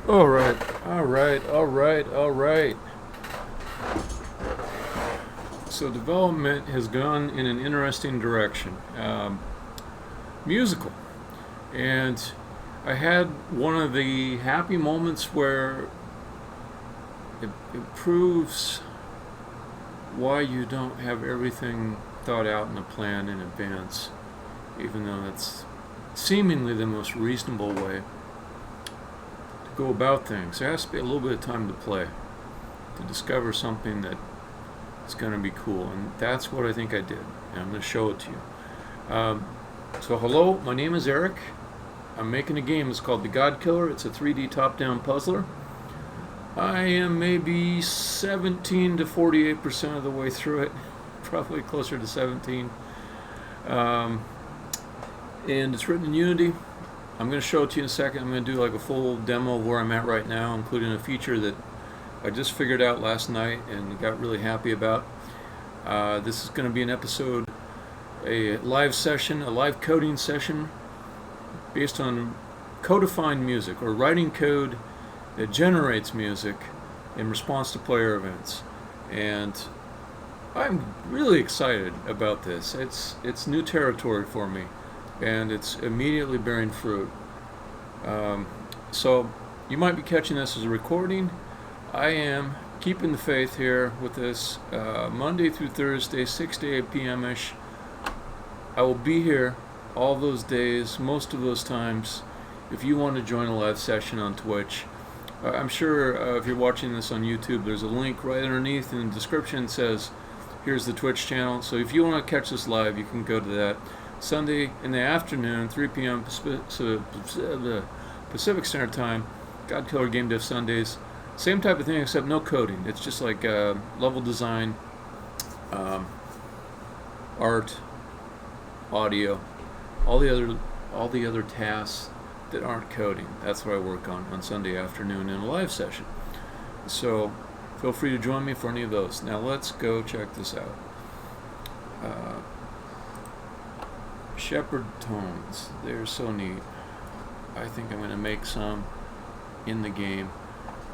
All right, all right, all right, all right. So development has gone in an interesting direction. Musical. And I had one of the happy moments where it proves why you don't have everything thought out in a plan in advance, even though that's seemingly the most reasonable way to go about things. There has to be a little bit of time to play, to discover something that is going to be cool, and that's what I think I did, and I'm going to show it to you. So hello, my name is Eric. I'm making a game. It's called The God Killer. It's a 3D top-down puzzler. I am maybe 17 to 48% of the way through it, probably closer to 17. And it's written in Unity. I'm going to show it to you in a second. I'm going to do like a full demo of where I'm at right now, including a feature that I just figured out last night and got really happy about. This is going to be an episode, a live session, a live coding session based on codifying music, or writing code that generates music in response to player events. And I'm really excited about this. It's new territory for me, and it's immediately bearing fruit. So you might be catching this as a recording. I am keeping the faith here with this Monday through Thursday, 6 to 8 p.m.-ish. I will be here all those days, most of those times. If you want to join a live session on Twitch, I'm sure if you're watching this on YouTube, there's a link right underneath in the description that says, here's the Twitch channel. So if you want to catch this live, you can go to that. Sunday in the afternoon, 3 p.m. Pacific Standard Time, God Killer Gamedev Sundays. Same type of thing, except no coding. It's just like level design, art, audio, all the other tasks that aren't coding. That's what I work on Sunday afternoon in a live session. So feel free to join me for any of those. Now let's go check this out. Shepard tones, they're so neat. I think I'm going to make some in the game.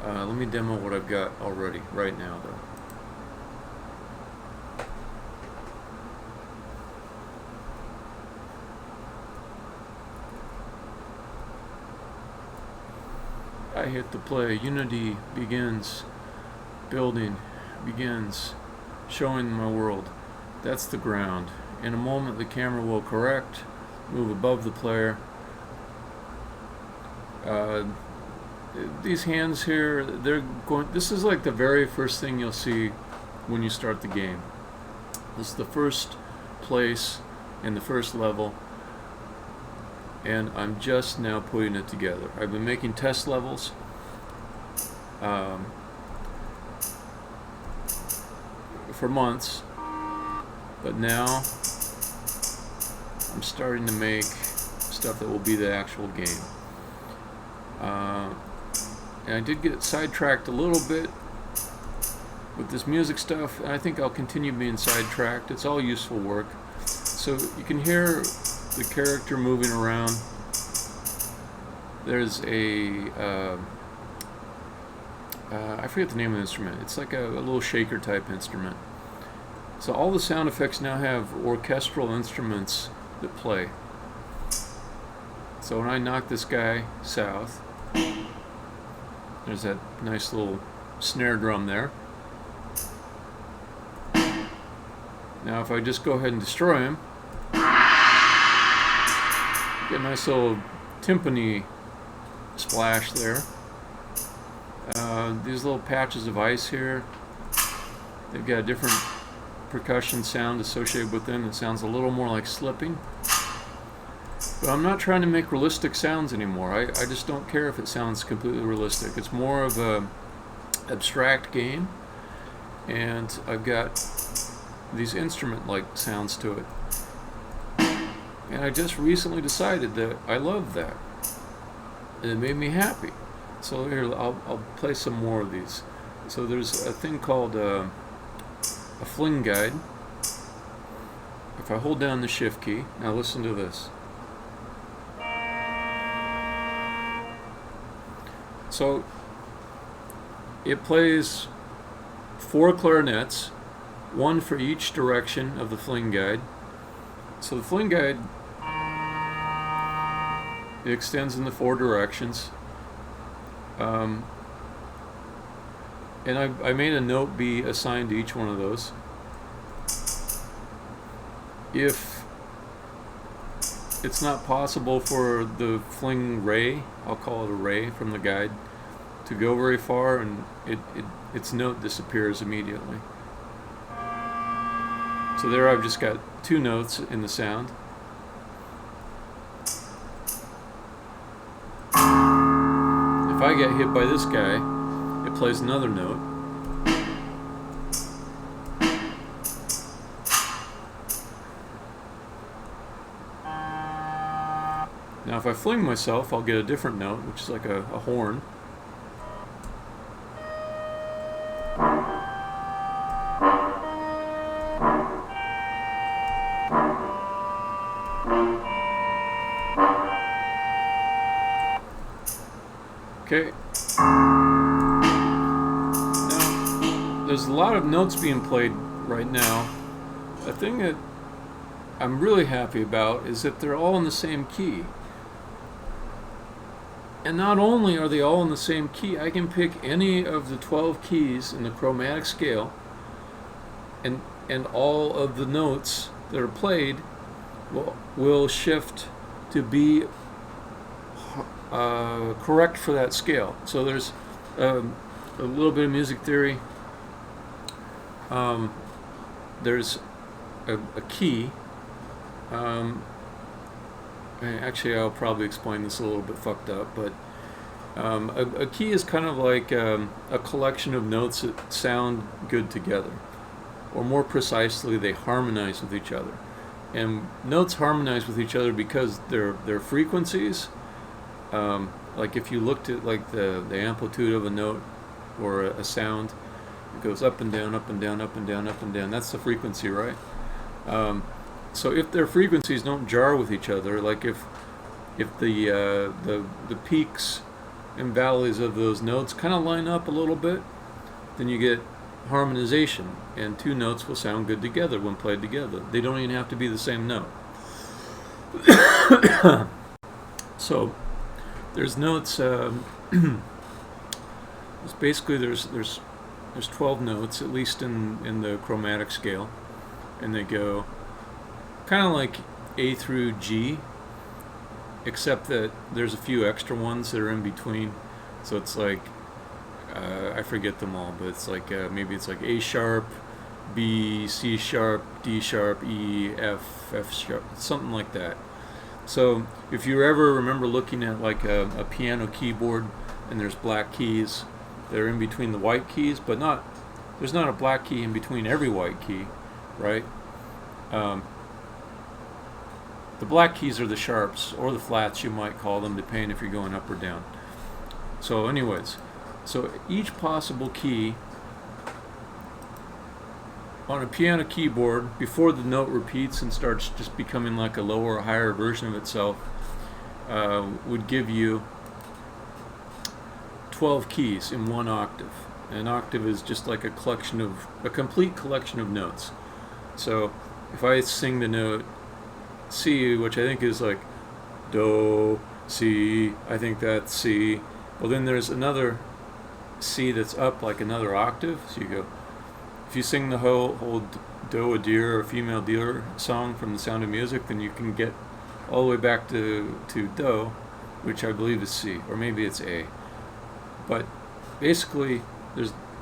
Let me demo what I've got already right now though. I hit the play. Unity begins building, begins showing my world. That's the ground. In a moment the camera will correct, move above the player. These hands here, this is like the very first thing you'll see when you start the game. This is the first place in the first level, and I'm just now putting it together. I've been making test levels. For months, but now I'm starting to make stuff that will be the actual game. And I did get sidetracked a little bit with this music stuff, and I think I'll continue being sidetracked. It's all useful work. So you can hear the character moving around. There's I forget the name of the instrument. It's like a little shaker type instrument. So all the sound effects now have orchestral instruments that play. So when I knock this guy south, there's that nice little snare drum there. Now if I just go ahead and destroy him, get a nice little timpani splash there. These little patches of ice here, they've got a different percussion sound associated with them that sounds a little more like slipping. But I'm not trying to make realistic sounds anymore. I just don't care if it sounds completely realistic. It's more of a abstract game, and I've got these instrument-like sounds to it. And I just recently decided that I love that. And it made me happy. So here, I'll play some more of these. So there's a thing called a fling guide. If I hold down the shift key, now listen to this. So it plays 4 clarinets, 1 for each direction of the fling guide. So the fling guide, it extends in the 4 directions. And I made a note be assigned to each one of those. If it's not possible for the fling ray, I'll call it a ray from the guide, to go very far, and its note disappears immediately. So there I've just got 2 notes in the sound. If I get hit by this guy, it plays another note. Now if I fling myself, I'll get a different note, which is like a horn. Okay. Now, there's a lot of notes being played right now. A thing that I'm really happy about is that they're all in the same key. And not only are they all in the same key, I can pick any of the 12 keys in the chromatic scale, and all of the notes that are played will shift to be correct for that scale. So there's a little bit of music theory. There's a key. Actually, I'll probably explain this a little bit fucked up, but a key is kind of like a collection of notes that sound good together, or more precisely, they harmonize with each other. And notes harmonize with each other because they're frequencies. Like if you looked at like the amplitude of a note or a sound, it goes up and down, up and down, up and down, up and down. That's the frequency, right? So if their frequencies don't jar with each other, like if the peaks and valleys of those notes kind of line up a little bit, then you get harmonization, and 2 notes will sound good together when played together. They don't even have to be the same note. So there's notes. Basically there's 12 notes, at least in the chromatic scale, and they go kind of like A through G, except that there's a few extra ones that are in between. So it's like I forget them all, but it's like maybe it's like A sharp, B, C sharp, D sharp, E, F sharp, something like that. So if you ever remember looking at like a piano keyboard, and there's black keys that are in between the white keys, but there's not a black key in between every white key, right? The black keys are the sharps, or the flats you might call them, depending if you're going up or down. So anyways, so each possible key on a piano keyboard, before the note repeats and starts just becoming like a lower or higher version of itself, would give you 12 keys in 1 octave. An octave is just like a complete collection of notes. So if I sing the note C, which I think is like Do, C, I think that's C. Well, then there's another C that's up like another octave. So you go, if you sing the whole Doe a Deer or Female Deer song from The Sound of Music, then you can get all the way back to Do, which I believe is C, or maybe it's A. But basically,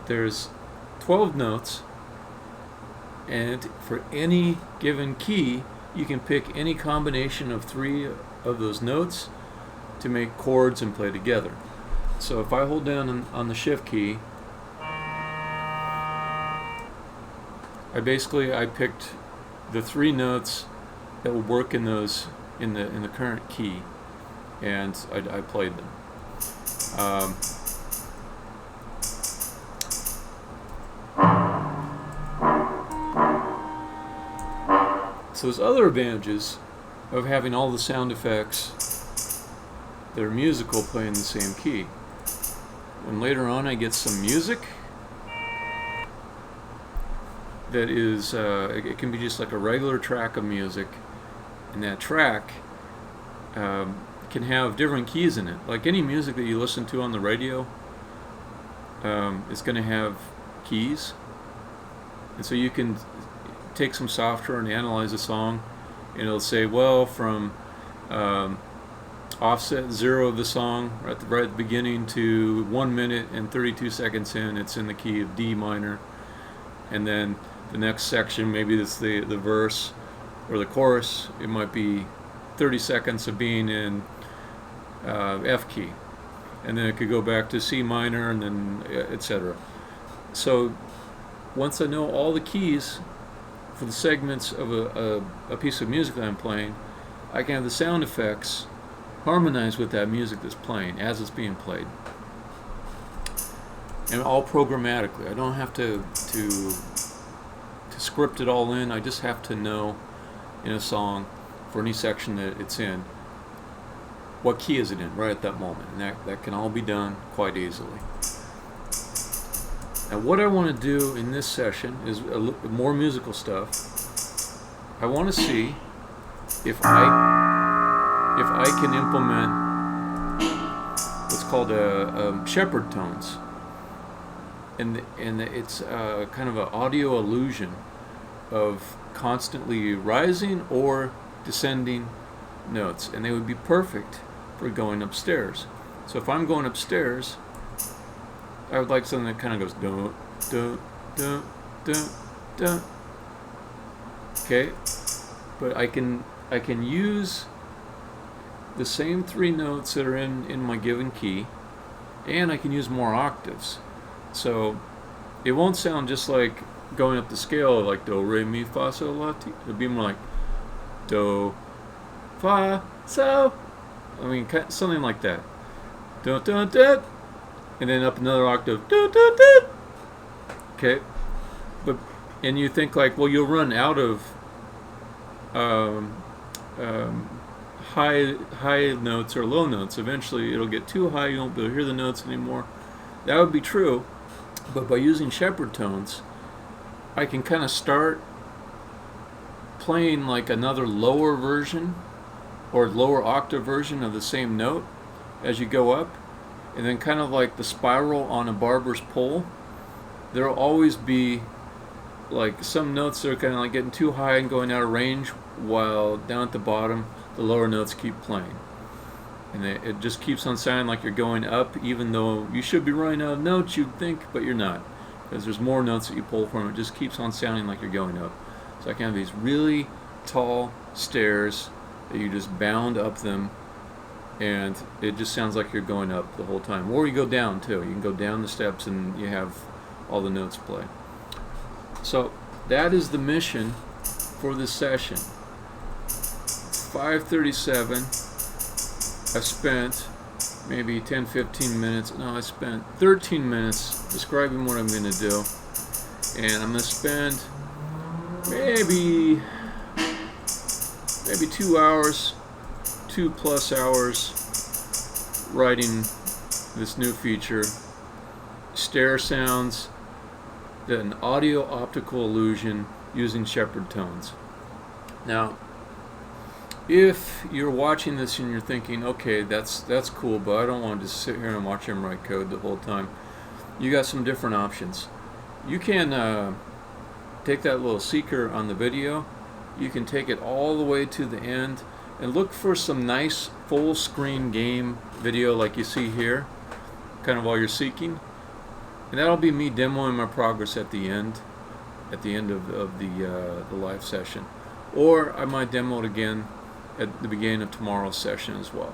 there's 12 notes, and for any given key, you can pick any combination of 3 of those notes to make chords and play together. So if I hold down on the shift key, I picked the 3 notes that would work in those in the current key, and I played them. So there's other advantages of having all the sound effects that are musical play in the same key. when later on I get some music that is, it can be just like a regular track of music, and that track can have different keys in it. Like any music that you listen to on the radio, it's going to have keys, and so you can take some software and analyze a song, and it'll say, well, from offset 0 of the song right at the beginning to 1 minute and 32 seconds in, it's in the key of D minor, and then the next section, maybe it's the verse or the chorus, it might be 30 seconds of being in F key, and then it could go back to C minor, and then etc. So once I know all the keys for the segments of a piece of music that I'm playing, I can have the sound effects harmonize with that music that's playing as it's being played, and all programmatically. I don't have to script it all in. I just have to know in a song, for any section that it's in, what key is it in right at that moment, and that can all be done quite easily. Now what I want to do in this session is more musical stuff. I want to see if I can implement what's called a Shepard tones, and it's kind of an audio illusion of constantly rising or descending notes, and they would be perfect for going upstairs. So if I'm going upstairs, I would like something that kind of goes dun dun dun dun dun. Okay, but I can use the same 3 notes that are in my given key, and I can use more octaves. So it won't sound just like going up the scale like do, re, mi, fa, sol, la, ti. It'll be more like do, fa, so. I mean, something like that. Dun, dun, dun. And then up another octave. Dun, dun, dun. Okay. And you think like, well, you'll run out of high notes or low notes. Eventually it'll get too high, you won't be able to hear the notes anymore. That would be true, but by using Shepard tones, I can kind of start playing like another lower version or lower octave version of the same note as you go up, and then kind of like the spiral on a barber's pole. There'll always be like some notes that are kind of like getting too high and going out of range, while down at the bottom the lower notes keep playing, and it just keeps on sounding like you're going up, even though you should be running out of notes, you'd think, but you're not, because there's more notes that you pull from. It just keeps on sounding like you're going up. So I can have these really tall stairs that you just bound up them, and it just sounds like you're going up the whole time. Or you go down too. You can go down the steps and you have all the notes play. So that is the mission for this session. 5:37. I've spent maybe 10-15 minutes. No, I spent 13 minutes describing what I'm going to do, and I'm going to spend maybe 2 hours, 2+ hours writing this new feature, stair sounds, an audio optical illusion using Shepard tones. Now, if you're watching this and you're thinking, okay, that's cool, but I don't want to just sit here and watch him write code the whole time, you got some different options. You can take that little seeker on the video, you can take it all the way to the end and look for some nice full screen game video like you see here, kind of while you're seeking, and that'll be me demoing my progress at the end of the live session. Or I might demo it again at the beginning of tomorrow's session as well.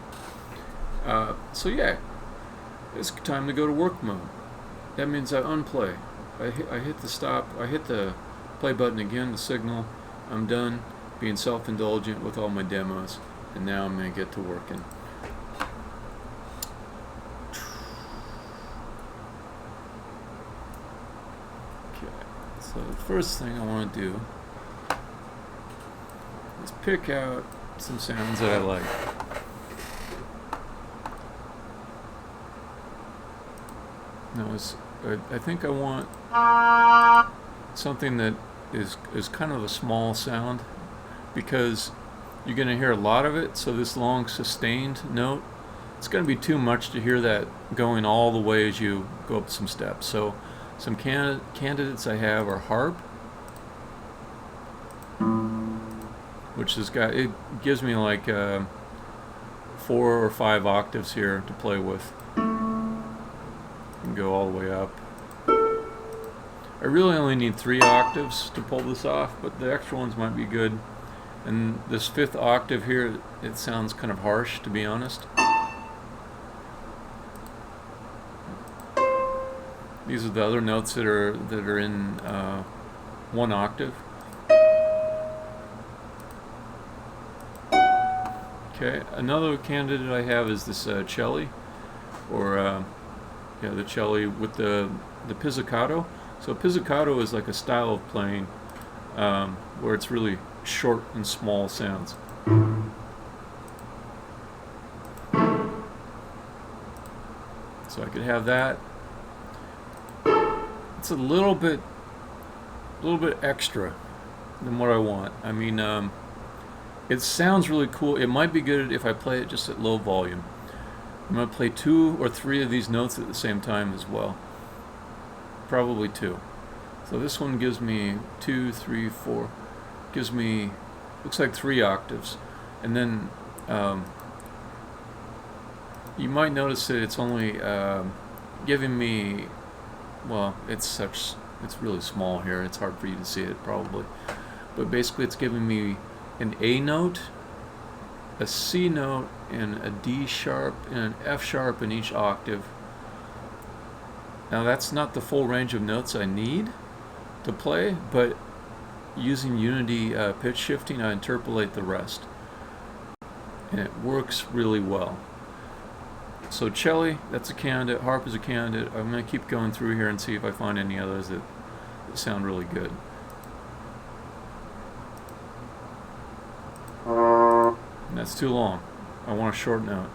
So yeah, it's time to go to work mode. That means I unplay. I hit the stop. I hit the play button again, the signal. I'm done being self-indulgent with all my demos, and now I'm going to get to working. Okay, so the first thing I want to do is pick out some sounds that I like. No, I think I want something that is kind of a small sound, because you're going to hear a lot of it. So this long sustained note, it's going to be too much to hear that going all the way as you go up some steps. So some candidates I have are harp, which it gives me like 4 or 5 octaves here to play with. And go all the way up. I really only need 3 octaves to pull this off, but the extra ones might be good. And this 5th octave here, it sounds kind of harsh, to be honest. These are the other notes that are in 1 octave. Okay, another candidate I have is this celli, or the celli with the pizzicato. So pizzicato is like a style of playing where it's really short and small sounds. So I could have that. It's a little bit extra than what I want. I mean, it sounds really cool. It might be good if I play it just at low volume. I'm going to play 2 or 3 of these notes at the same time as well. Probably 2. So this one gives me 2, 3, 4. Gives me, looks like 3 octaves. And then you might notice that it's only giving me, well, it's really small here. It's hard for you to see it probably. But basically it's giving me an A note, a C note, and a D sharp and an F sharp in each octave. Now that's not the full range of notes I need to play, but using unity pitch shifting, I interpolate the rest, and it works really well. So celli, that's a candidate. Harp is a candidate. I'm going to keep going through here and see if I find any others that sound really good. And that's too long. I want a short note.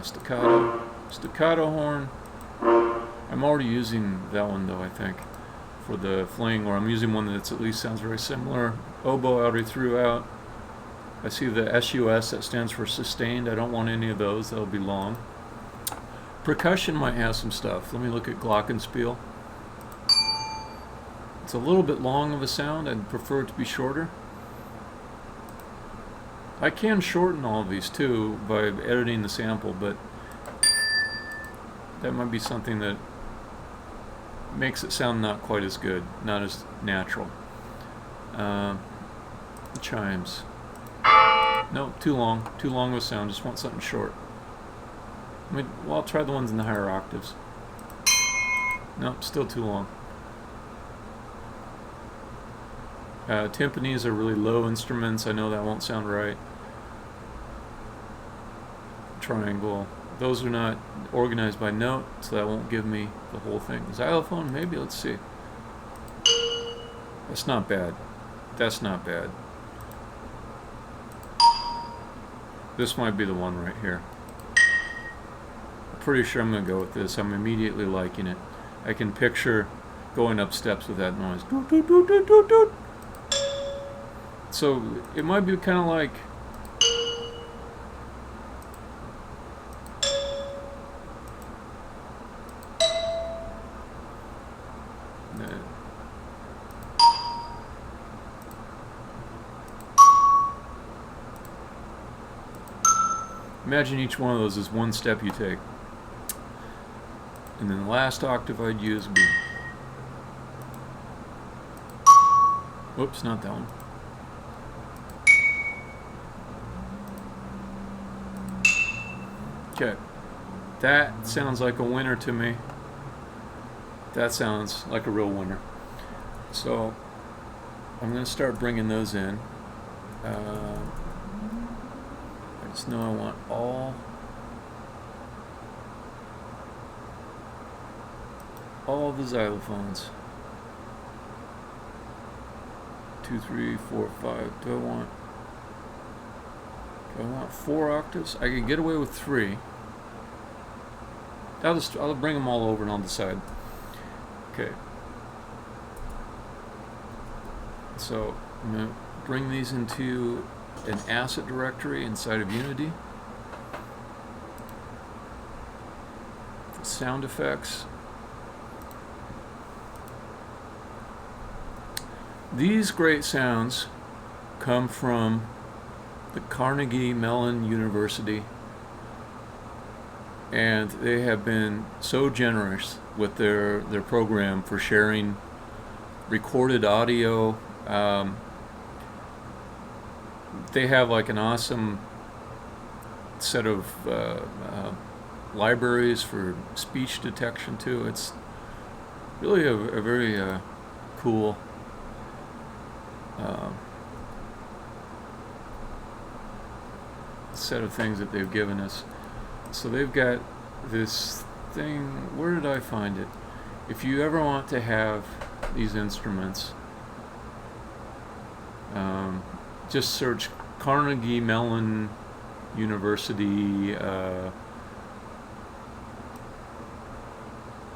Staccato horn. I'm already using that one though, I think, for the fling, or I'm using one that's at least sounds very similar. Oboe I already threw out. I see the SUS, that stands for sustained. I don't want any of those, that'll be long. Percussion might have some stuff. Let me look at glockenspiel. It's a little bit long of a sound. I'd prefer it to be shorter. I can shorten all of these too by editing the sample, but that might be something that makes it sound not quite as good, not as natural. Chimes. No, too long of a sound. Just want something short. I'll try the ones in the higher octaves. Nope, still too long. Timpanis are really low instruments. I know that won't sound right. Triangle. Those are not organized by note, so that won't give me the whole thing. Xylophone, maybe. Let's see. That's not bad. That's not bad. This might be the one right here. I'm pretty sure I'm going to go with this. I'm immediately liking it. I can picture going up steps with that noise. Doot, doot, doot, doot, doot, doot. So it might be kind of like imagine each one of those is one step you take. And then the last octave I'd use would be, whoops, not that one. Okay, that sounds like a winner to me. That sounds like a real winner. So I'm going to start bringing those in. I just know I want all of the xylophones. 2, 3, 4, 5. Do I want 4 octaves? I could get away with 3. I'll bring them all over and I'll decide. Okay. So I'm going to bring these into an asset directory inside of Unity. Sound effects. These great sounds come from the Carnegie Mellon University, and they have been so generous with their program for sharing recorded audio. They have like an awesome set of libraries for speech detection too. It's really a very cool set of things that they've given us. So they've got this thing, where did I find it? If you ever want to have these instruments, just search Carnegie Mellon University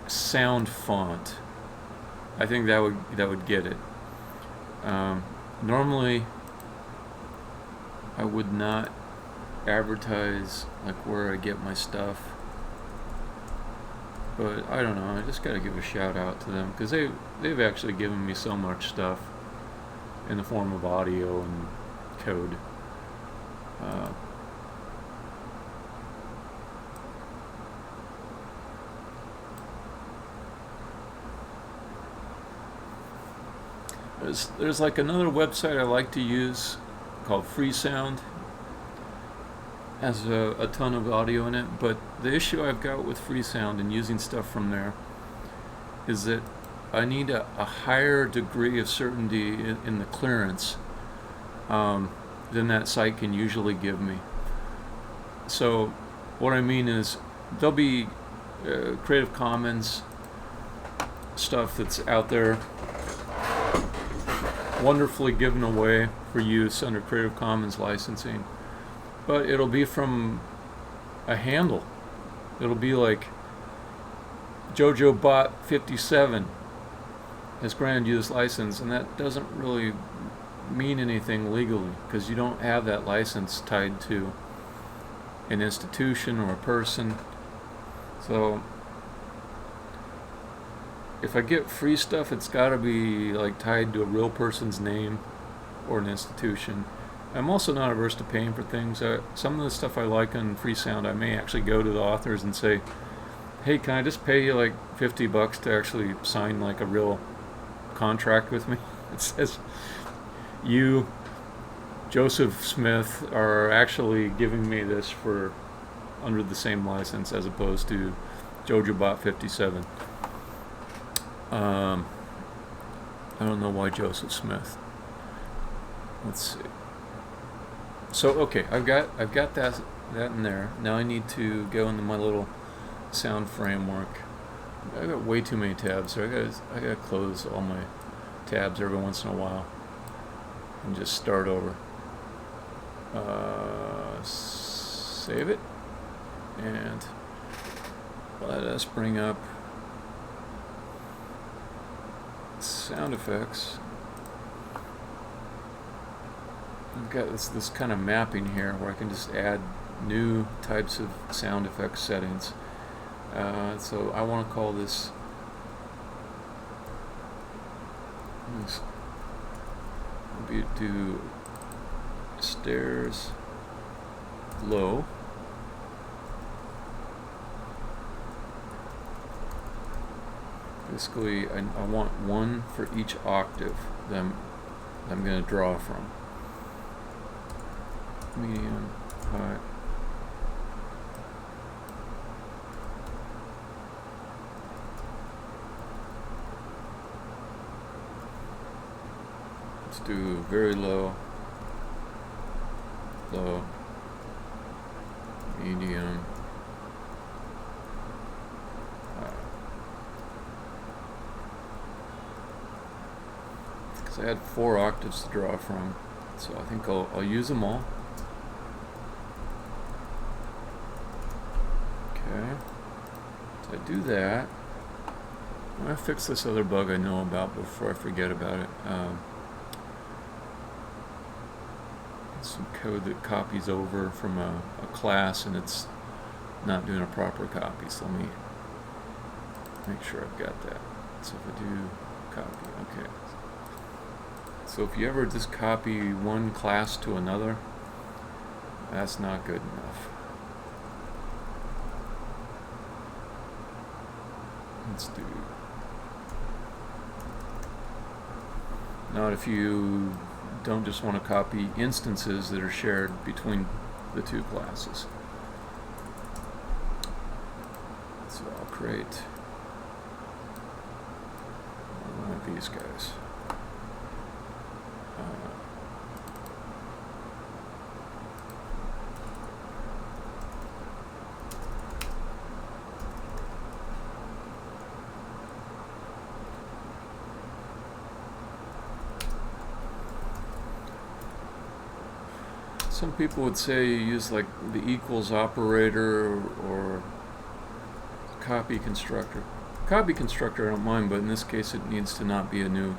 sound font. I think that would get it. Normally I would not advertise like where I get my stuff, but I don't know, I just gotta give a shout out to them because they've actually given me so much stuff in the form of audio and code. There's like another website I like to use called Freesound. Has a ton of audio in it, but the issue I've got with Freesound and using stuff from there is that I need a higher degree of certainty in the clearance than that site can usually give me. So what I mean is there'll be Creative Commons stuff that's out there wonderfully given away for use under Creative Commons licensing, but it'll be from a handle. It'll be like JojoBot57 has granted you this license, and that doesn't really mean anything legally because you don't have that license tied to an institution or a person. So if I get free stuff, it's got to be like tied to a real person's name or an institution. I'm also not averse to paying for things. Some of the stuff I like on Freesound, I may actually go to the authors and say, hey, can I just pay you like $50 to actually sign like a real contract with me? It says you, Joseph Smith, are actually giving me this for under the same license as opposed to JojoBot57. I don't know why Joseph Smith. Let's see. So okay, I've got that in there. Now I need to go into my little sound framework. I got way too many tabs, so I gotta close all my tabs every once in a while and just start over. Save it and let us bring up sound effects. I've got this kind of mapping here where I can just add new types of sound effects settings. So I want to call this do stairs low. Basically, I want one for each octave that I'm going to draw from. Medium, high. Let's do very low, low, medium, high. Because I had 4 octaves to draw from, so I think I'll use them all. So I do that. I'm going to fix this other bug I know about before I forget about it. Some code that copies over from a class and it's not doing a proper copy. So let me make sure I've got that. So if I do copy, okay. So if you ever just copy one class to another, that's not good enough. Let's do. Not if you don't just want to copy instances that are shared between the two classes. So I'll create one of these guys. Some people would say you use like the equals operator or copy constructor. Copy constructor I don't mind, but in this case it needs to not be a new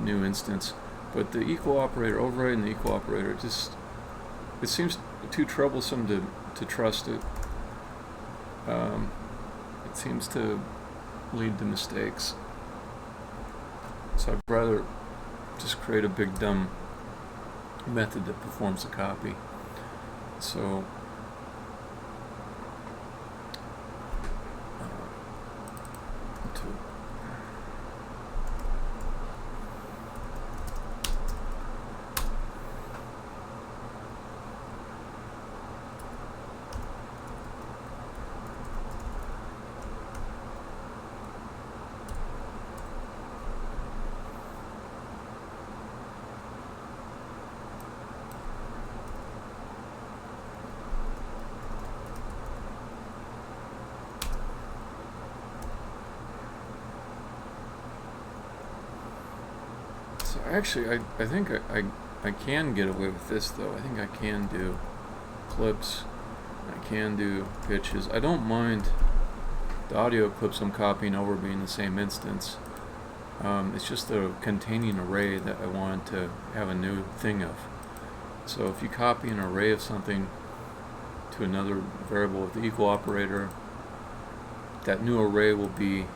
instance. But the equal operator, overriding the equal operator, it seems too troublesome to trust it. It seems to lead to mistakes. So I'd rather just create a big dumb method that performs a copy. So actually, I think I can get away with this though. I think I can do clips. I can do pitches. I don't mind the audio clips I'm copying over being the same instance. It's just the containing array that I wanted to have a new thing of. So if you copy an array of something to another variable with the equal operator, that new array will be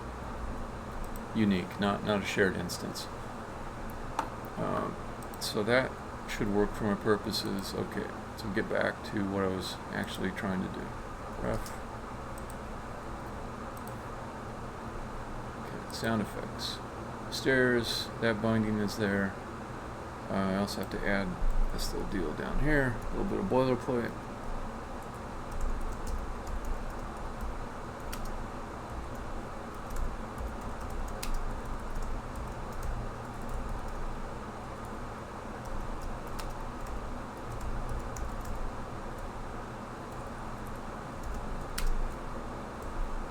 unique, not a shared instance. So that should work for my purposes. Okay, so get back to what I was actually trying to do. Ref. Okay, sound effects. Stairs, that binding is there. I also have to add this little deal down here, a little bit of boilerplate.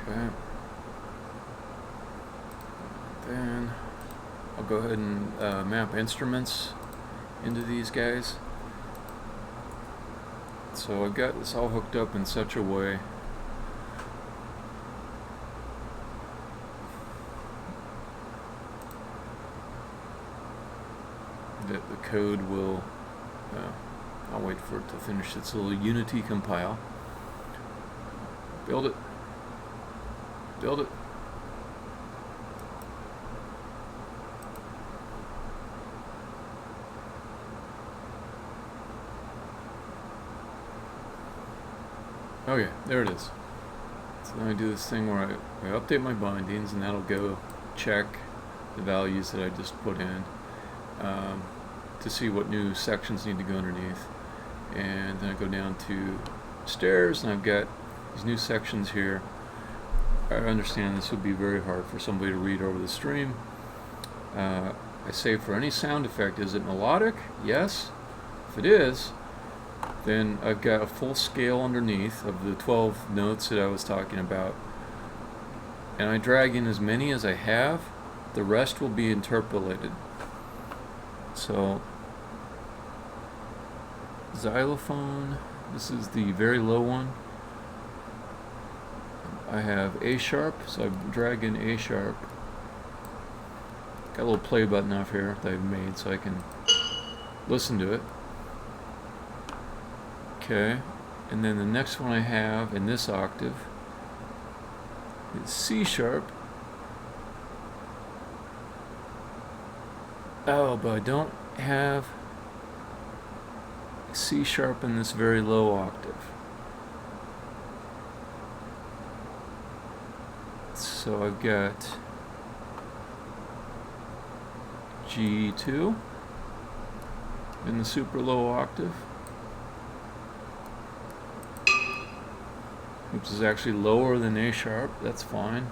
Okay. Then I'll go ahead and map instruments into these guys. So I've got this all hooked up in such a way that the code will, I'll wait for it to finish its little Unity compile. Build it. Build it. Okay, there it is. So then I do this thing where I update my bindings, and that'll go check the values that I just put in to see what new sections need to go underneath. And then I go down to stairs, and I've got these new sections here. I understand this would be very hard for somebody to read over the stream. I say for any sound effect, is it melodic? Yes. If it is, then I've got a full scale underneath of the 12 notes that I was talking about. And I drag in as many as I have. The rest will be interpolated. So, xylophone, this is the very low one. I have A sharp, so I've dragged in A sharp. Got a little play button off here that I've made so I can listen to it. Okay, and then the next one I have in this octave is C sharp. Oh, but I don't have C sharp in this very low octave. So I've got G2 in the super low octave, which is actually lower than A sharp. That's fine.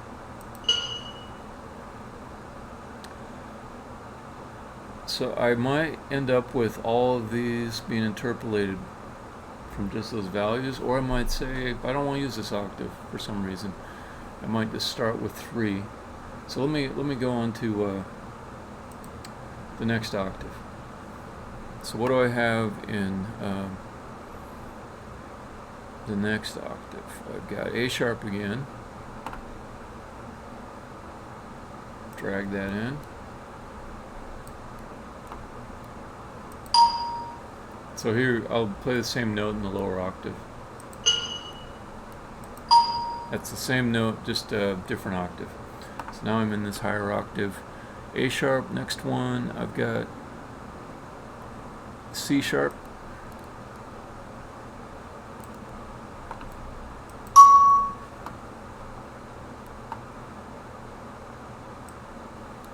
So I might end up with all of these being interpolated from just those values, or I might say I don't want to use this octave for some reason. I might just start with 3. So let me go on to the next octave. So what do I have in the next octave? I've got A sharp again. Drag that in. So here I'll play the same note in the lower octave. That's the same note, just a different octave. So now I'm in this higher octave. A sharp, next one, I've got C sharp.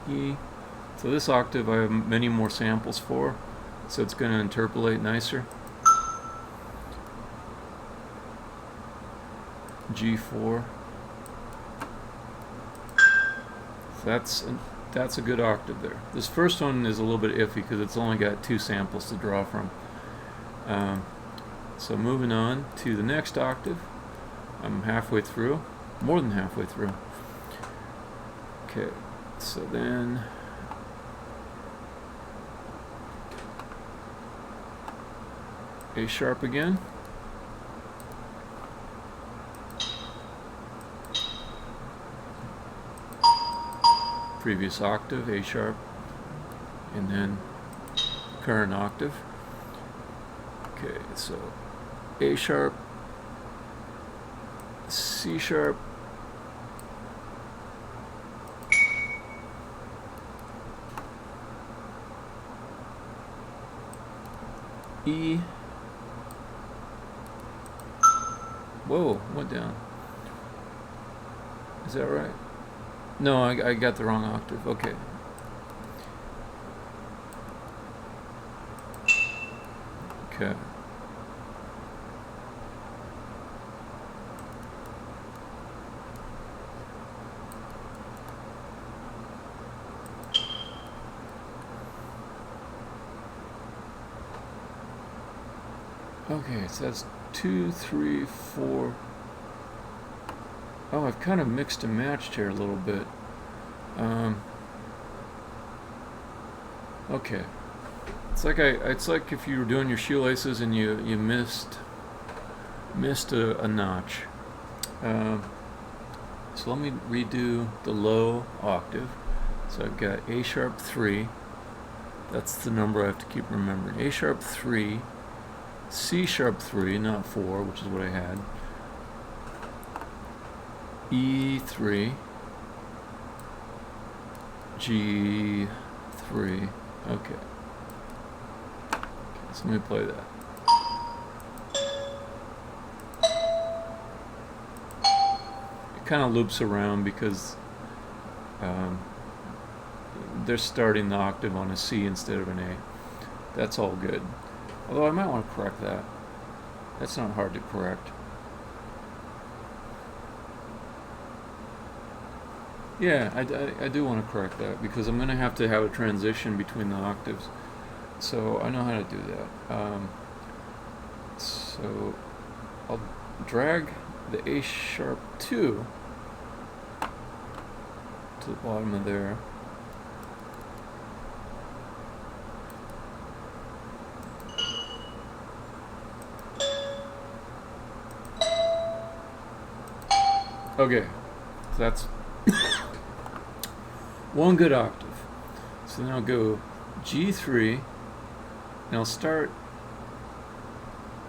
E. So this octave I have many more samples for, so it's going to interpolate nicer. G4. So that's a good octave there. This first one is a little bit iffy because it's only got 2 samples to draw from. So moving on to the next octave. I'm halfway through, more than halfway through. Okay, so then A sharp again. Previous octave, A sharp, and then current octave. Okay, so A sharp, C sharp, E. Whoa, went down. Is that right? No, I got the wrong octave. Okay. Okay. Okay, so that's 2, 3, 4. Oh, I've kind of mixed and matched here a little bit. Okay, it's like if you were doing your shoelaces and you missed a notch. So let me redo the low octave. So I've got A sharp 3. That's the number I have to keep remembering. A sharp 3, C sharp 3, not 4, which is what I had. E3, G3. Okay. So let me play that. It kind of loops around because they're starting the octave on a C instead of an A. That's all good. Although I might want to correct that. That's not hard to correct. Yeah, I do want to correct that because I'm going to have a transition between the octaves. So I know how to do that. So I'll drag the A sharp 2 to the bottom of there. Okay, so that's one good octave. So then I'll go G3, and I'll start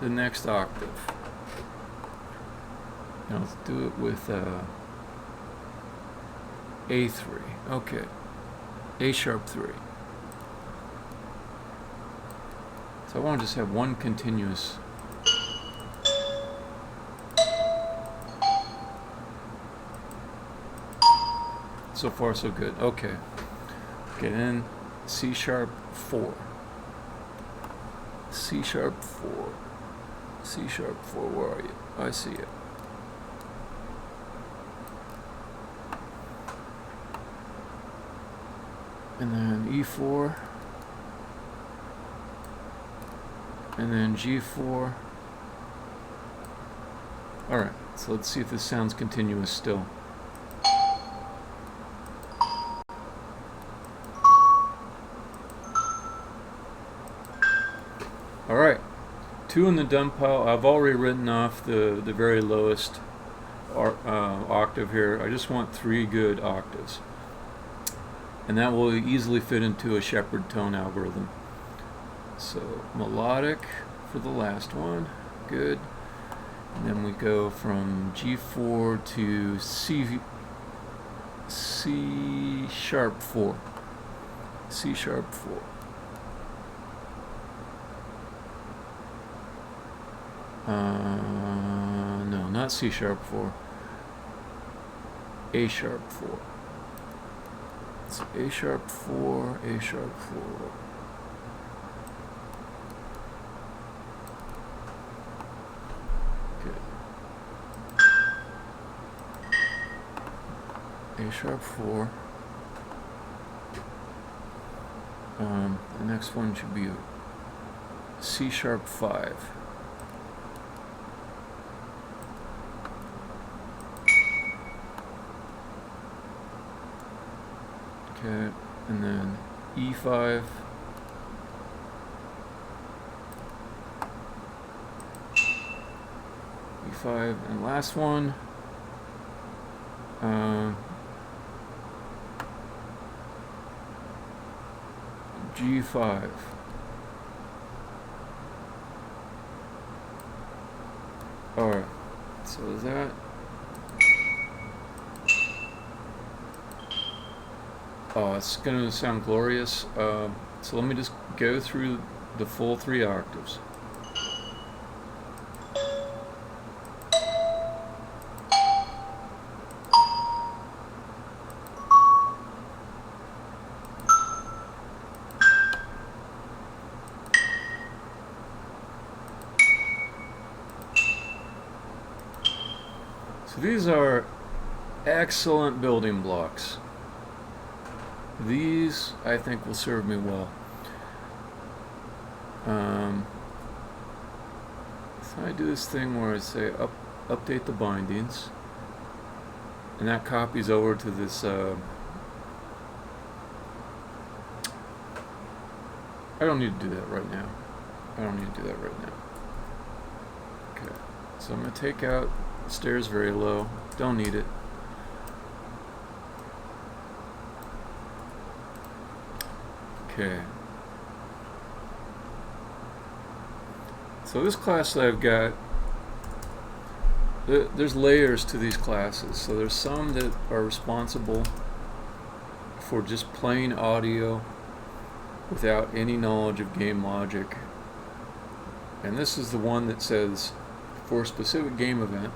the next octave. And I'll do it with A3. Okay, A sharp 3. So I want to just have one continuous. So far, so good. Okay. Okay, then C sharp 4. C sharp 4. C sharp 4, where are you? I see it. And then E4. And then G4. Alright, so let's see if this sounds continuous still. Alright, 2 in the dump pile. I've already written off the very lowest octave here. I just want 3 good octaves. And that will easily fit into a Shepard tone algorithm. So melodic for the last one, good. And then we go from G4 to C sharp 4. C sharp 4. No, not C sharp 4. A sharp 4. It's A sharp 4, A sharp 4. A sharp 4. The next one should be C sharp 5. Okay, and then E5. E5, and last one. G5. Alright, so that. Oh, it's going to sound glorious. So let me just go through the full 3 octaves. So these are excellent building blocks. These, I think, will serve me well. So I do this thing where I say update the bindings, and that copies over to this. I don't need to do that right now. Okay, so I'm going to take out stairs very low. Don't need it. Okay. So this class that I've got, there's layers to these classes. So there's some that are responsible for just plain audio without any knowledge of game logic. And this is the one that says, for a specific game event,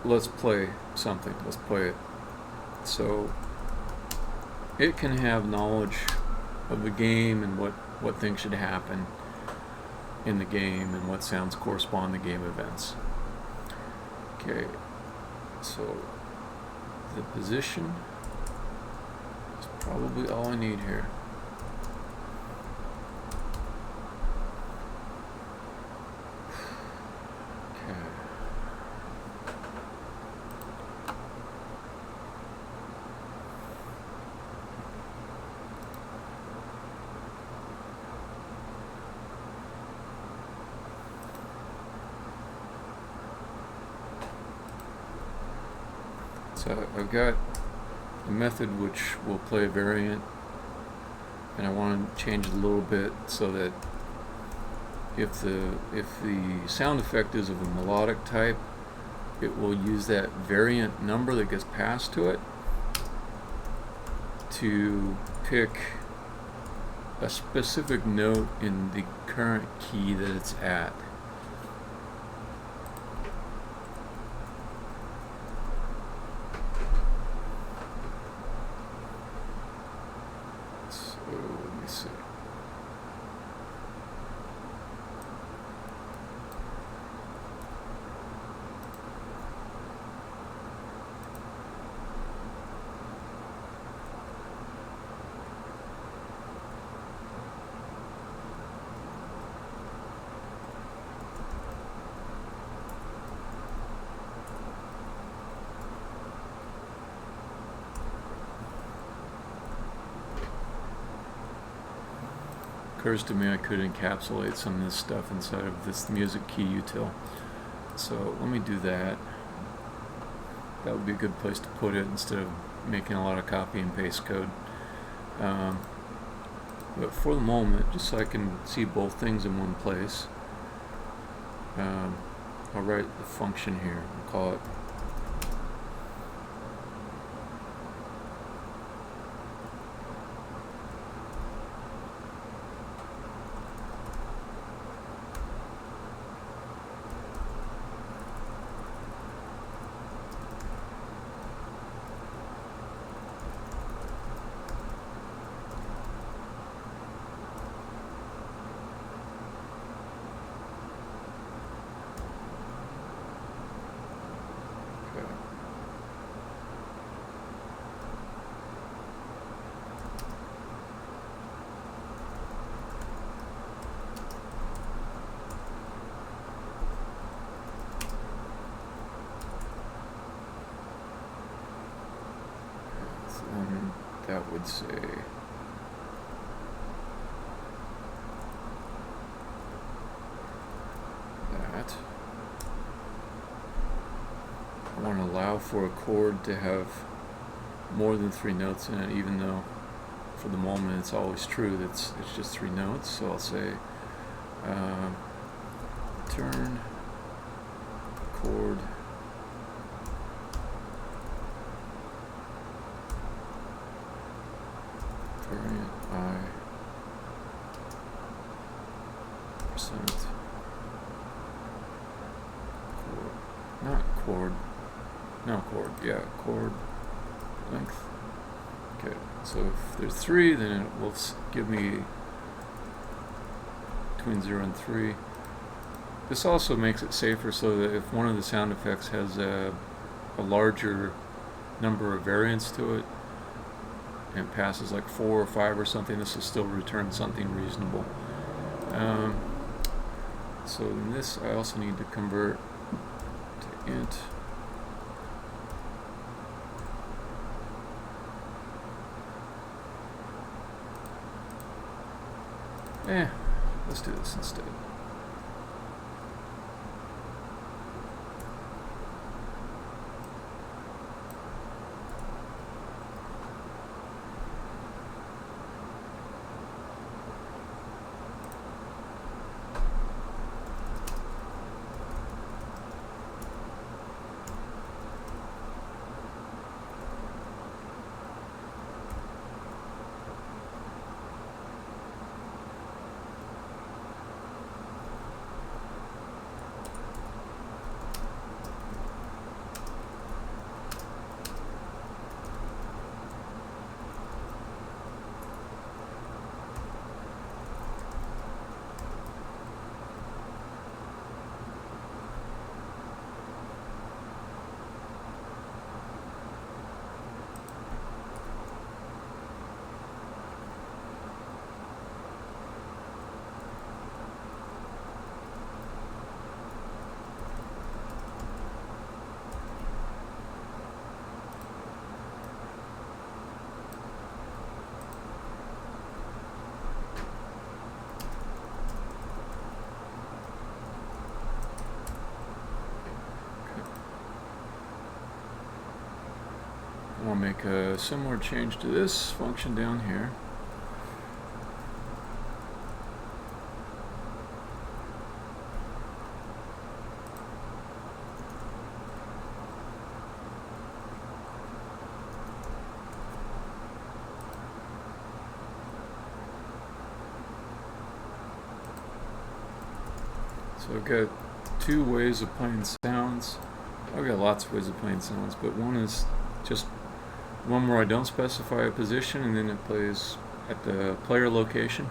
let's play something, let's play it. So it can have knowledge of the game and what things should happen in the game and what sounds correspond to game events. Okay, so the position is probably all I need here. So I've got a method which will play a variant, and I want to change it a little bit so that if the sound effect is of a melodic type, it will use that variant number that gets passed to it to pick a specific note in the current key that it's at. So let me see. Occurs to me I could encapsulate some of this stuff inside of this music key util. So let me do that. That would be a good place to put it instead of making a lot of copy and paste code. But for the moment, just so I can see both things in one place, I'll write the function here and call it that would say that I want to allow for a chord to have more than 3 notes in it, even though for the moment it's always true that it's just 3 notes. So I'll say return chord variant I percent chord, not chord, no chord, yeah, chord length. Okay, so if there's 3, then it will give me between 0 and 3. This also makes it safer so that if one of the sound effects has a larger number of variants to it, and it passes like 4 or 5 or something, this will still return something reasonable. So in this, I also need to convert to int. Let's do this instead. I'll make a similar change to this function down here. So I've got two ways of playing sounds. I've got lots of ways of playing sounds, but one is just one where I don't specify a position and then it plays at the player location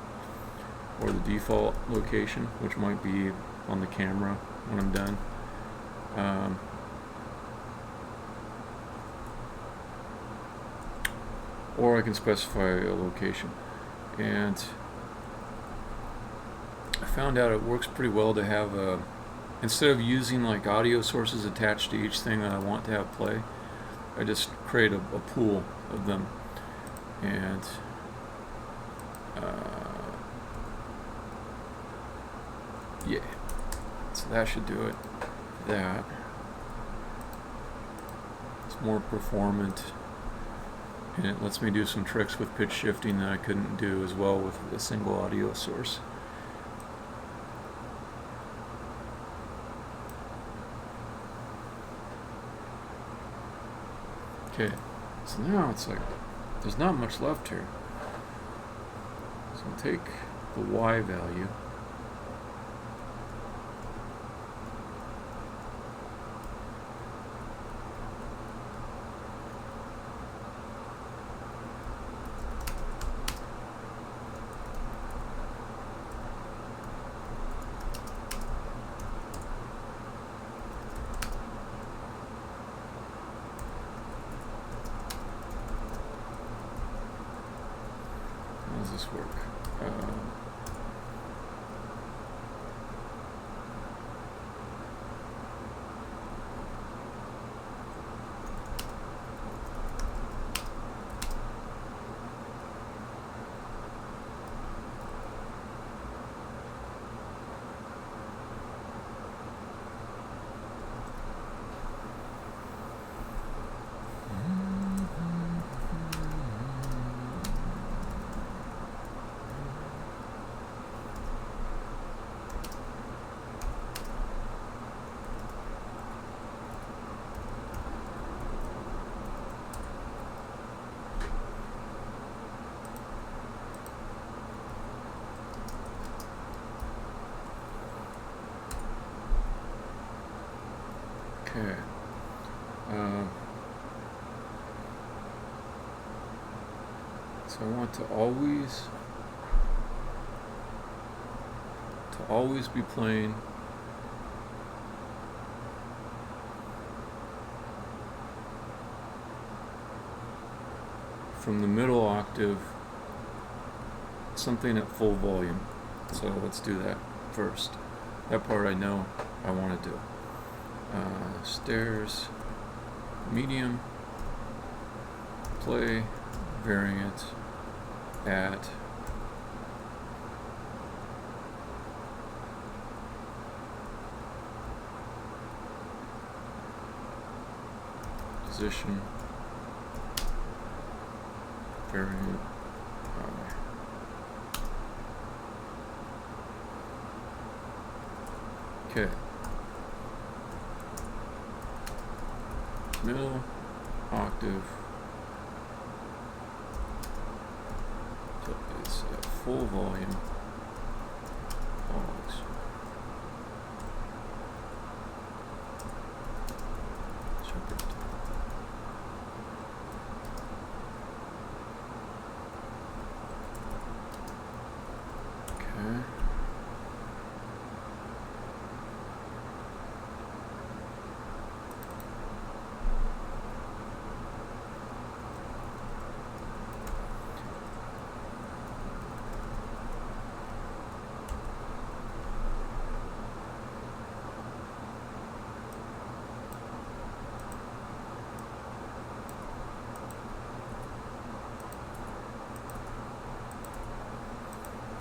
or the default location, which might be on the camera when I'm done. Or I can specify a location. And I found out it works pretty well to have instead of using like audio sources attached to each thing that I want to have play, I just create a pool of them, and yeah, so that should do it. That it's more performant, and it lets me do some tricks with pitch shifting that I couldn't do as well with a single audio source. Okay, so now it's like there's not much left here. So I'll take the Y value. How does this work? Okay. So I want to always be playing from the middle octave something at full volume. So let's do that first. That part I know I want to do. Stairs, medium, play, variant, at, position, variant, okay. Middle octave, so it's at full volume, always. Shepard. Okay.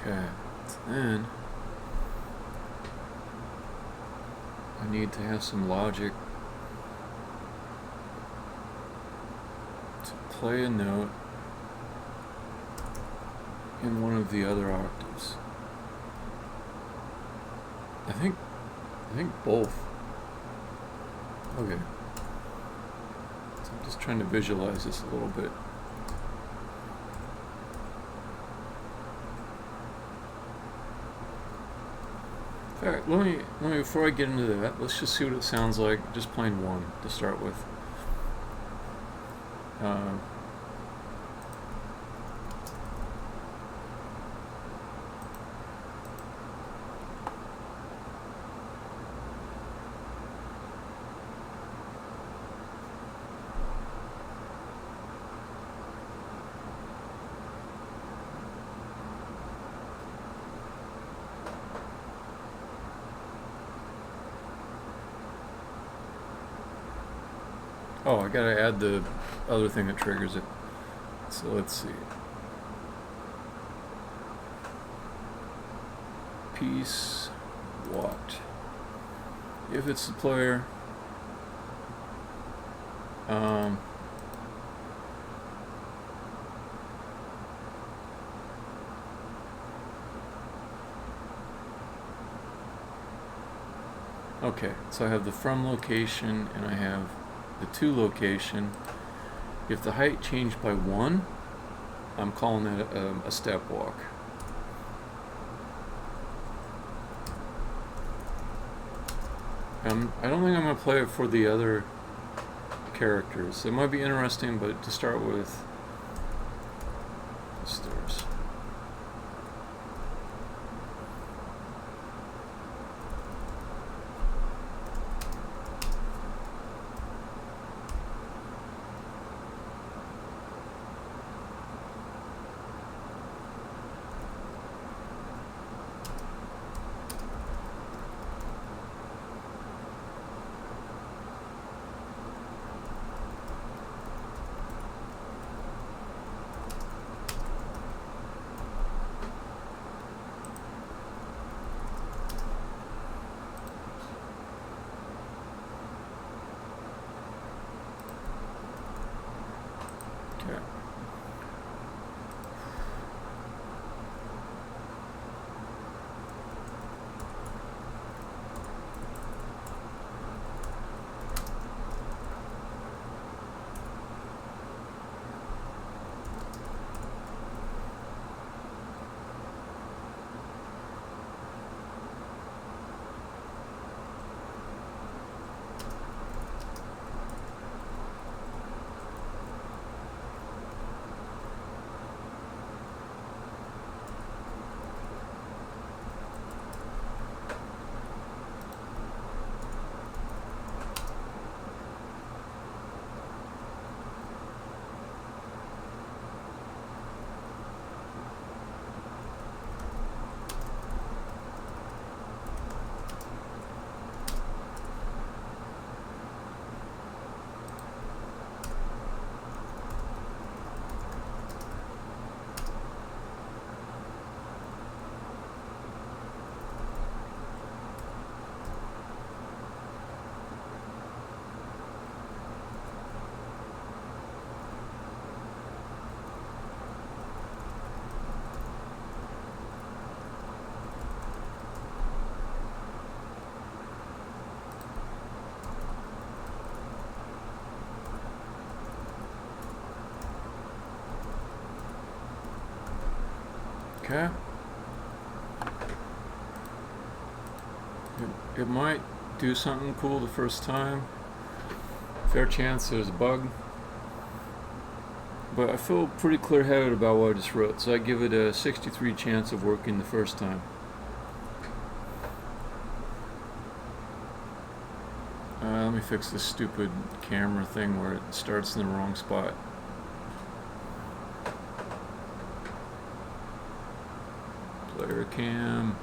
Okay, then I need to have some logic to play a note in one of the other octaves. I think both. Okay. So I'm just trying to visualize this a little bit. In fact, let me before I get into that, let's just see what it sounds like just playing one to start with. Oh, I gotta add the other thing that triggers it. So let's see. Piece what? If it's the player, okay, so I have the from location and I have the to location. If the height changed by 1, I'm calling that a step walk. I don't think I'm going to play it for the other characters. It might be interesting, but to start with, the stairs. Okay. It might do something cool the first time. Fair chance there's a bug. But I feel pretty clear-headed about what I just wrote, so I give it a 63 chance of working the first time. Let me fix this stupid camera thing where it starts in the wrong spot. Player cam.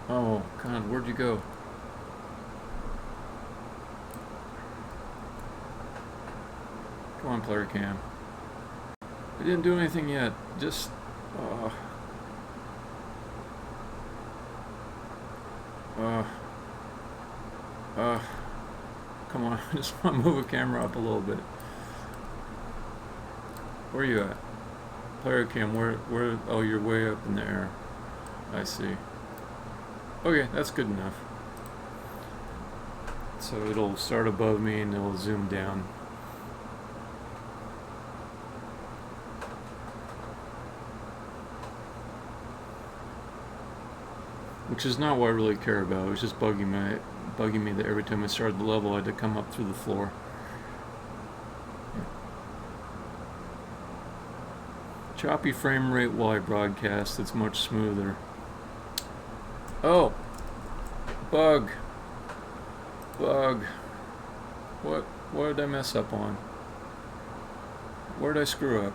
Oh, God, where'd you go? Come on, player cam. I didn't do anything yet. Just... Uh, uh, come on, I just want to move a camera up a little bit. Where are you at? Player cam, where, oh, you're way up in the air. I see. Okay, that's good enough. So it'll start above me and it'll zoom down. Which is not what I really care about. It was just bugging me that every time I started the level I had to come up through the floor. Choppy frame rate while I broadcast, it's much smoother. Oh! Bug! What did I mess up on? Where did I screw up?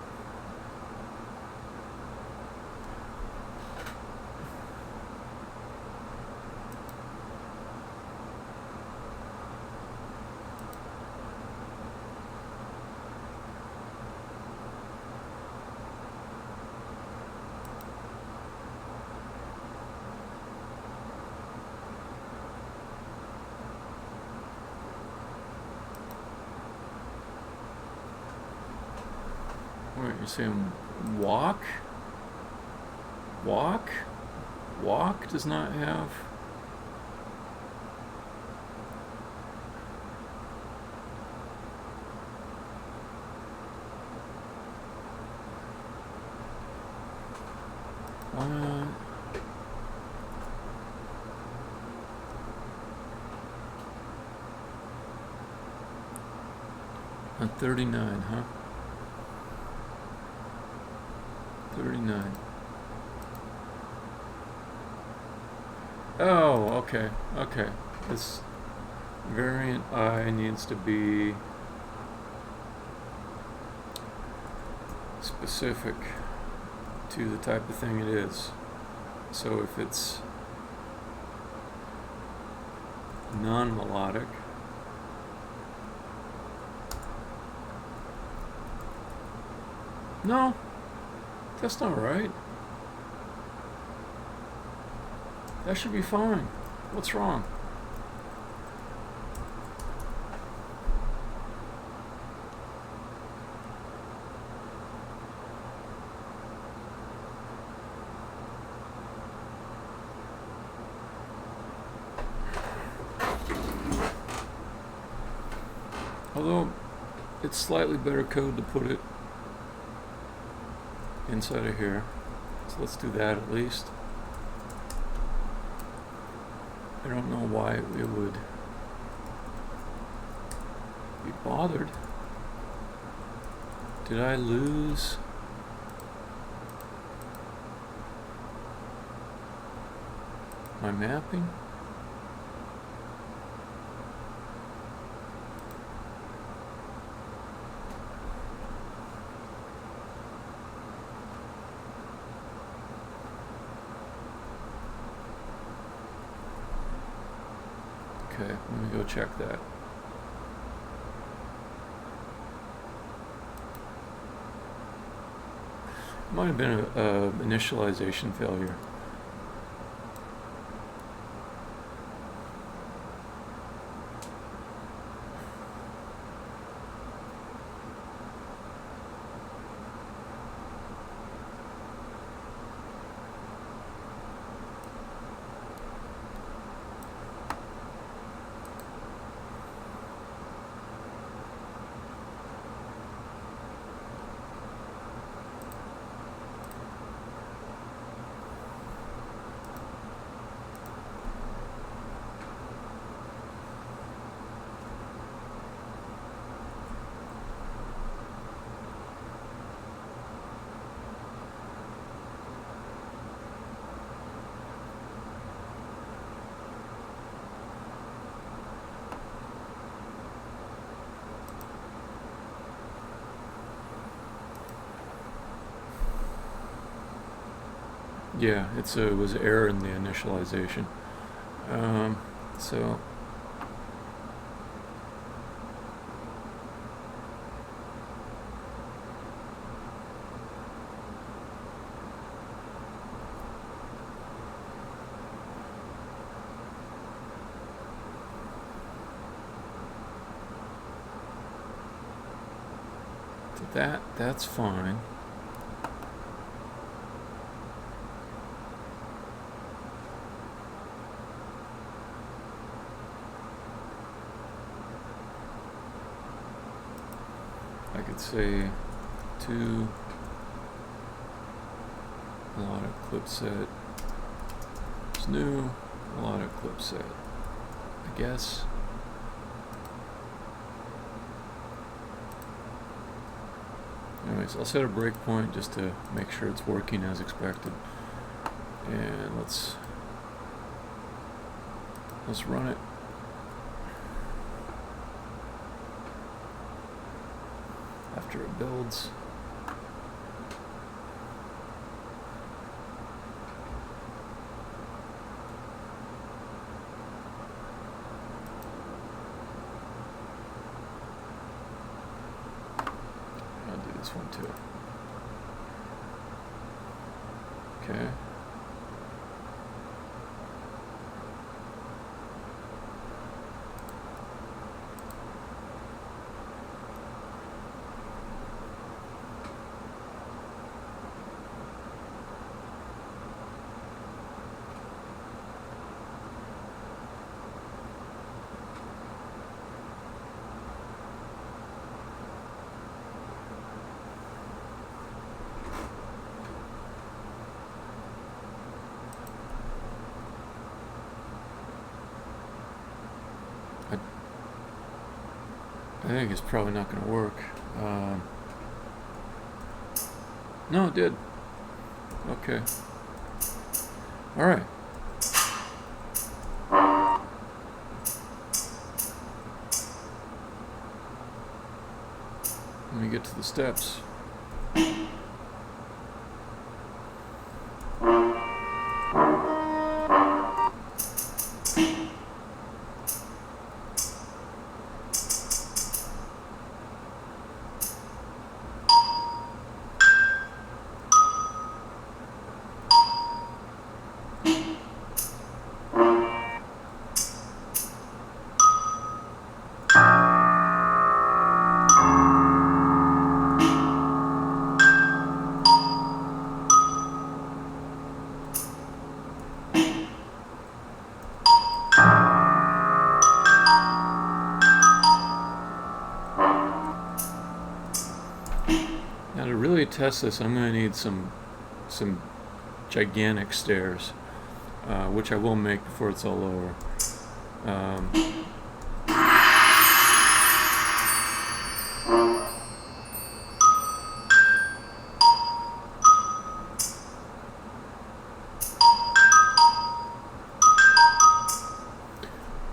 Wait, you're saying walk? Walk? Walk does not have... What? On 39, huh? 39. Oh, okay, okay. This variant I needs to be specific to the type of thing it is. So if it's non-melodic, no, that's not right. That should be fine. What's wrong? Although it's slightly better code to put it inside of here. So let's do that at least. I don't know why we would be bothered. Did I lose? My mapping? Okay, let me go check that. Might have been a initialization failure. Yeah, it was error in the initialization. So That's fine. I could say 2 a lot of clip set. It's new, a lot of clip set. I guess. Anyways, I'll set a breakpoint just to make sure it's working as expected. And let's run it. After it builds. I'll do this one too. Okay. I think it's probably not going to work. No, it did. Okay. All right. Let me get to the steps. Now to really test this, I'm going to need some gigantic stairs, which I will make before it's all over.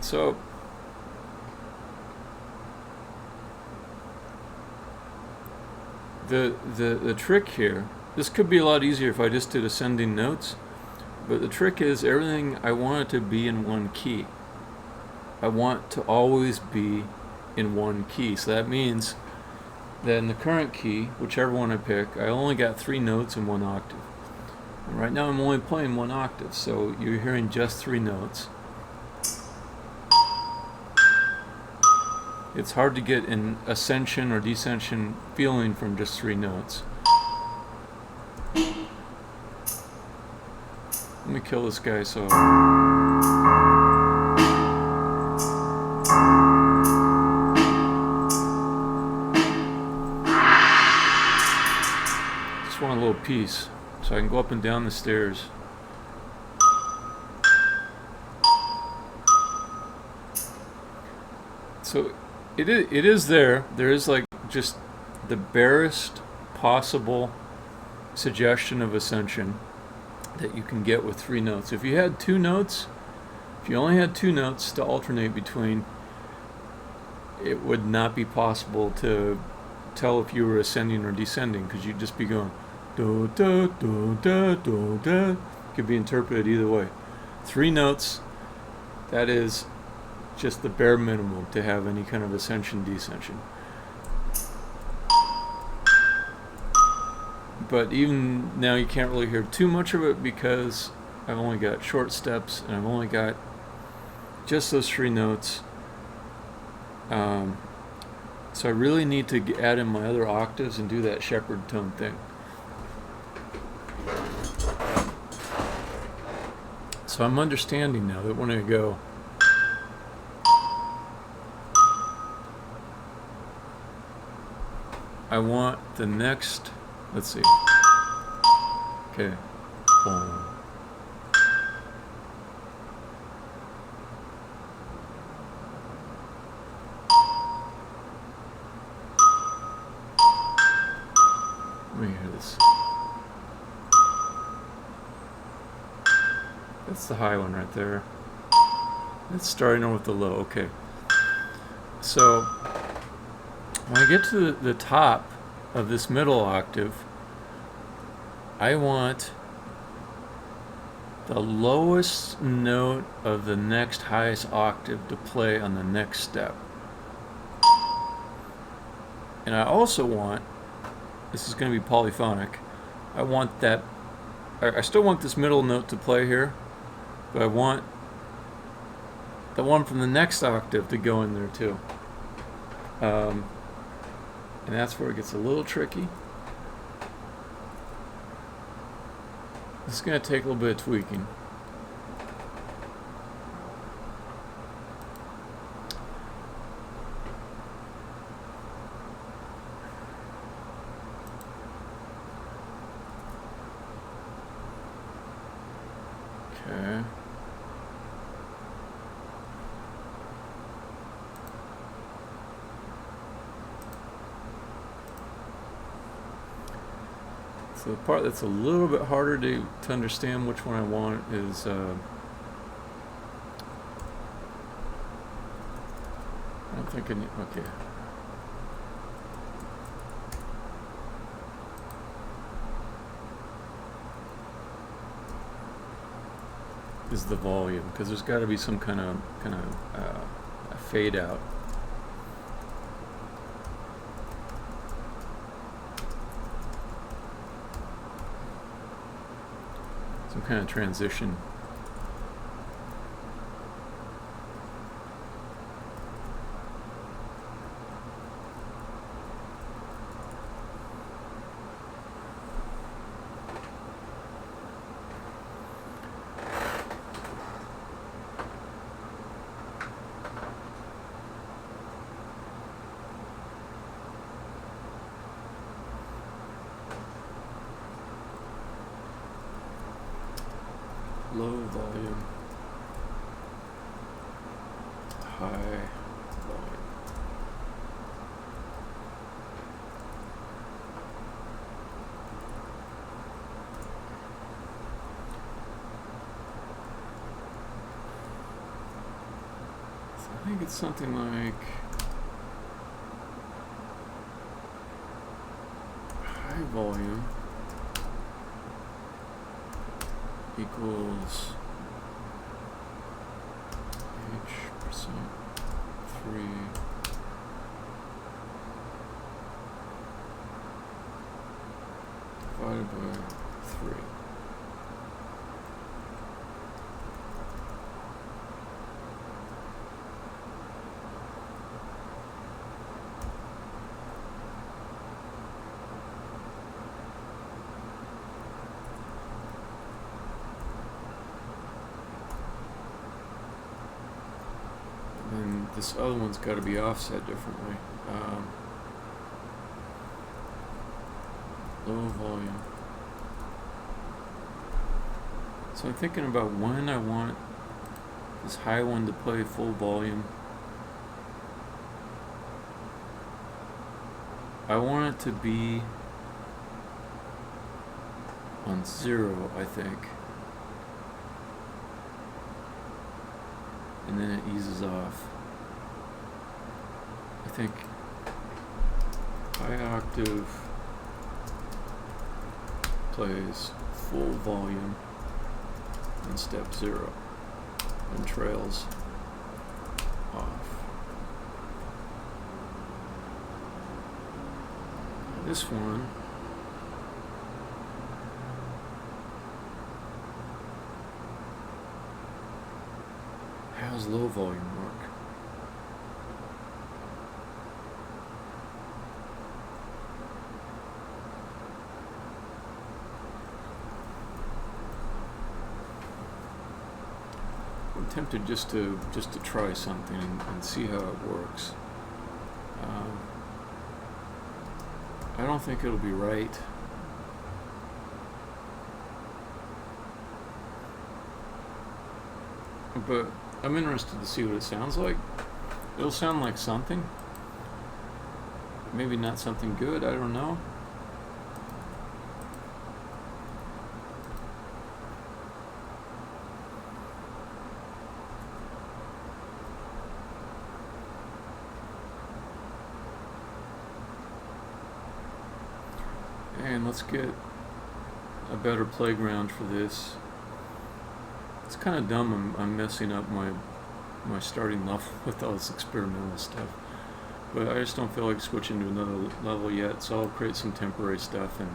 So the trick here, this could be a lot easier if I just did ascending notes, but the trick is everything I want it to be in one key. I want to always be in one key. So that means that in the current key, whichever one I pick, I only got 3 notes in 1 octave. And right now I'm only playing 1 octave, so you're hearing just 3 notes. It's hard to get an ascension or descension feeling from just 3 notes. Let me kill this guy so... Just want a little piece so I can go up and down the stairs. So it is there. There is like just the barest possible suggestion of ascension that you can get with 3 notes. If you had 2 notes, if you only had 2 notes to alternate between, it would not be possible to tell if you were ascending or descending, because you'd just be going do da do da do da. Could be interpreted either way. 3 notes, that is just the bare minimum to have any kind of ascension descension. But even now you can't really hear too much of it because I've only got short steps and I've only got just those 3 notes. So I really need to add in my other octaves and do that Shepard tone thing. So I'm understanding now that when I go I want the next, let's see. Okay. Boom. Let me hear this. That's the high one right there. It's starting on with the low. Okay. So when I get to the top of this middle octave, I want the lowest note of the next highest octave to play on the next step. And I also want, this is going to be polyphonic, I want that, I still want this middle note to play here, but I want the one from the next octave to go in there too. And that's where it gets a little tricky. This is going to take a little bit of tweaking. Okay. So the part that's a little bit harder to understand which one I want is I don't think I need, okay. Is the volume, because there's got to be some kind of a fade out. Some kind of transition. Low volume, high volume. So I think it's something like high volume equals H% 3 divided by 3. And this other one's got to be offset differently. Low volume. So I'm thinking about when I want this high one to play full volume. I want it to be on 0, I think. And then it eases off. I think high octave plays full volume in step 0 and trails off. This one how's low volume work? tempted just to try something and see how it works. I don't think it'll be right. But I'm interested to see what it sounds like. It'll sound like something. Maybe not something good, I don't know. And let's get a better playground for this. It's kind of dumb I'm messing up my starting level with all this experimental stuff. But I just don't feel like switching to another level yet, so I'll create some temporary stuff and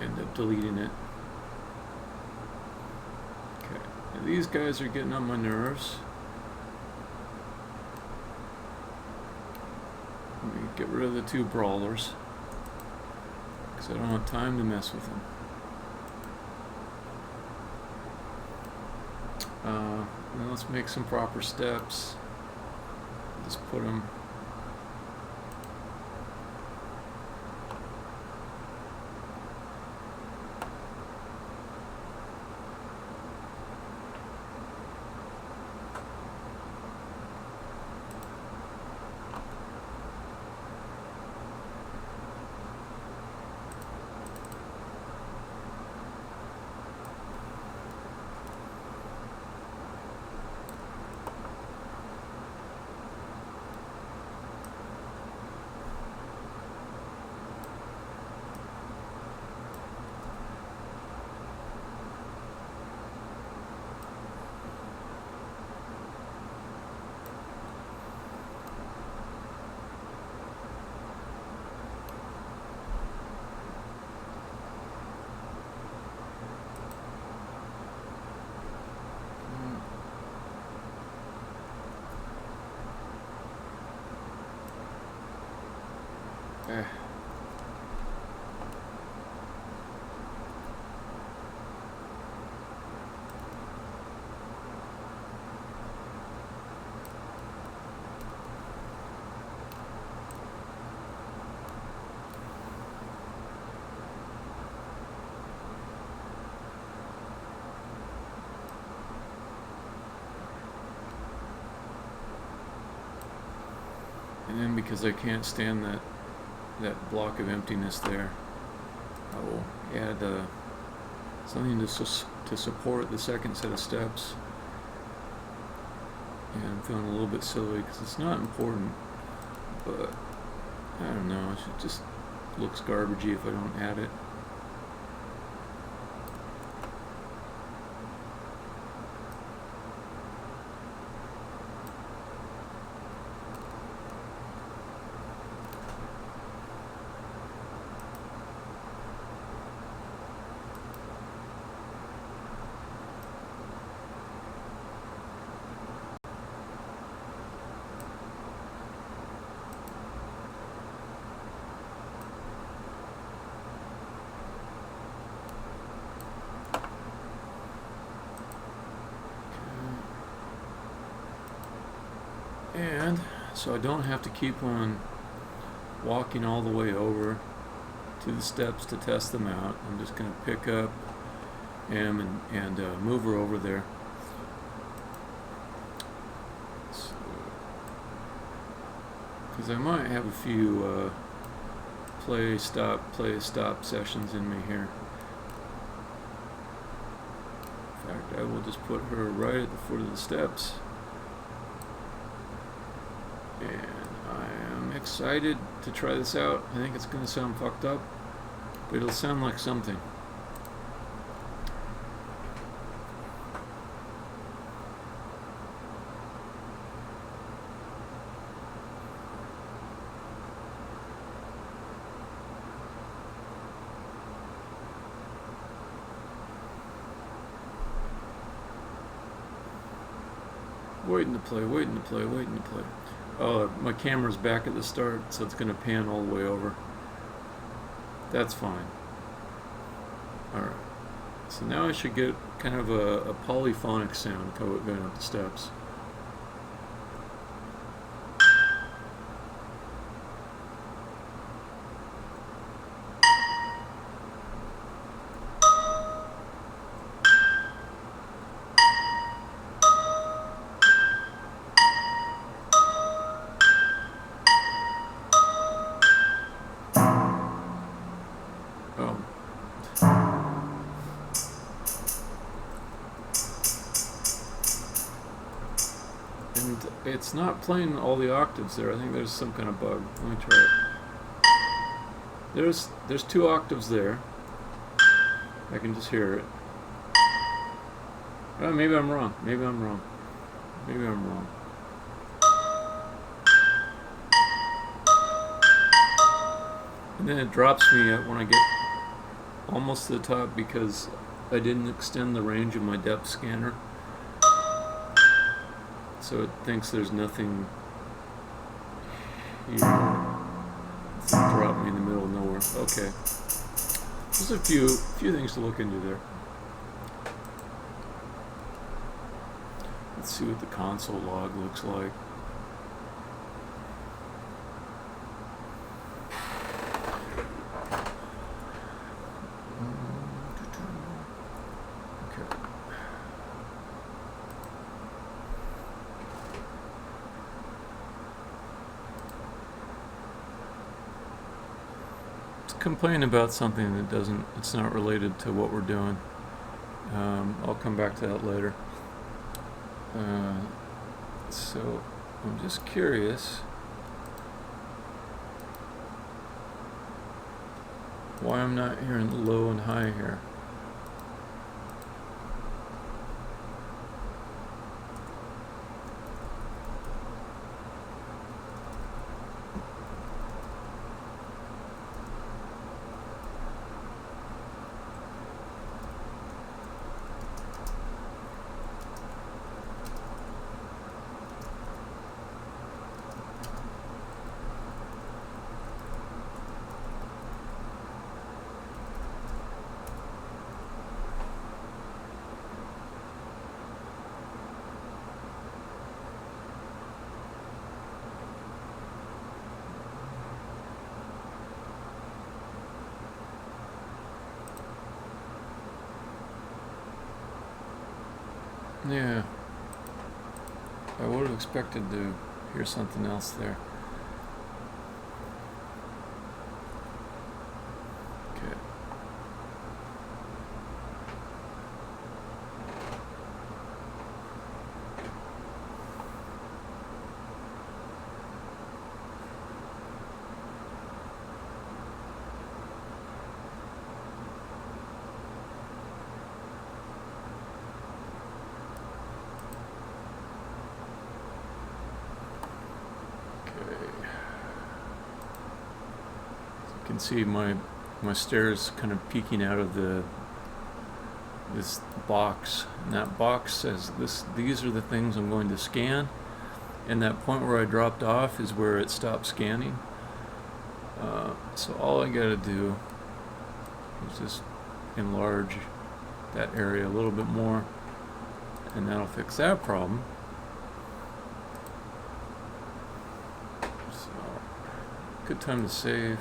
end up deleting it. Okay, now these guys are getting on my nerves. Let me get rid of the two brawlers, because I don't have time to mess with them. Now let's make some proper steps. Just put them. And then because I can't stand that block of emptiness there, I will add something to support the second set of steps. And I'm feeling a little bit silly because it's not important, but I don't know, it just looks garbagey if I don't add it. And so I don't have to keep on walking all the way over to the steps to test them out. I'm just going to pick up M and move her over there. Because I might have a few play stop sessions in me here. In fact, I will just put her right at the foot of the steps. And I am excited to try this out. I think it's going to sound fucked up, but it'll sound like something. Waiting to play, waiting to play, waiting to play. Oh, my camera's back at the start, so it's going to pan all the way over. That's fine. Alright. So now I should get kind of a polyphonic sound going up the steps. And it's not playing all the octaves there. I think there's some kind of bug. Let me try it. There's 2 octaves there. I can just hear it. Oh, maybe I'm wrong. Maybe I'm wrong. Maybe I'm wrong. And then it drops me when I get almost to the top because I didn't extend the range of my depth scanner. So it thinks there's nothing here. It's drop me in the middle of nowhere. Okay. There's a few things to look into there. Let's see what the console log looks like. Complain about something that it's not related to what we're doing. I'll come back to that later. So I'm just curious why I'm not hearing low and high here. Yeah, I would have expected to hear something else there. Okay. You can see my stairs kind of peeking out of this box, and that box says these are the things I'm going to scan, and that point where I dropped off is where it stopped scanning. So all I gotta do is just enlarge that area a little bit more, and that'll fix that problem. So good time to save.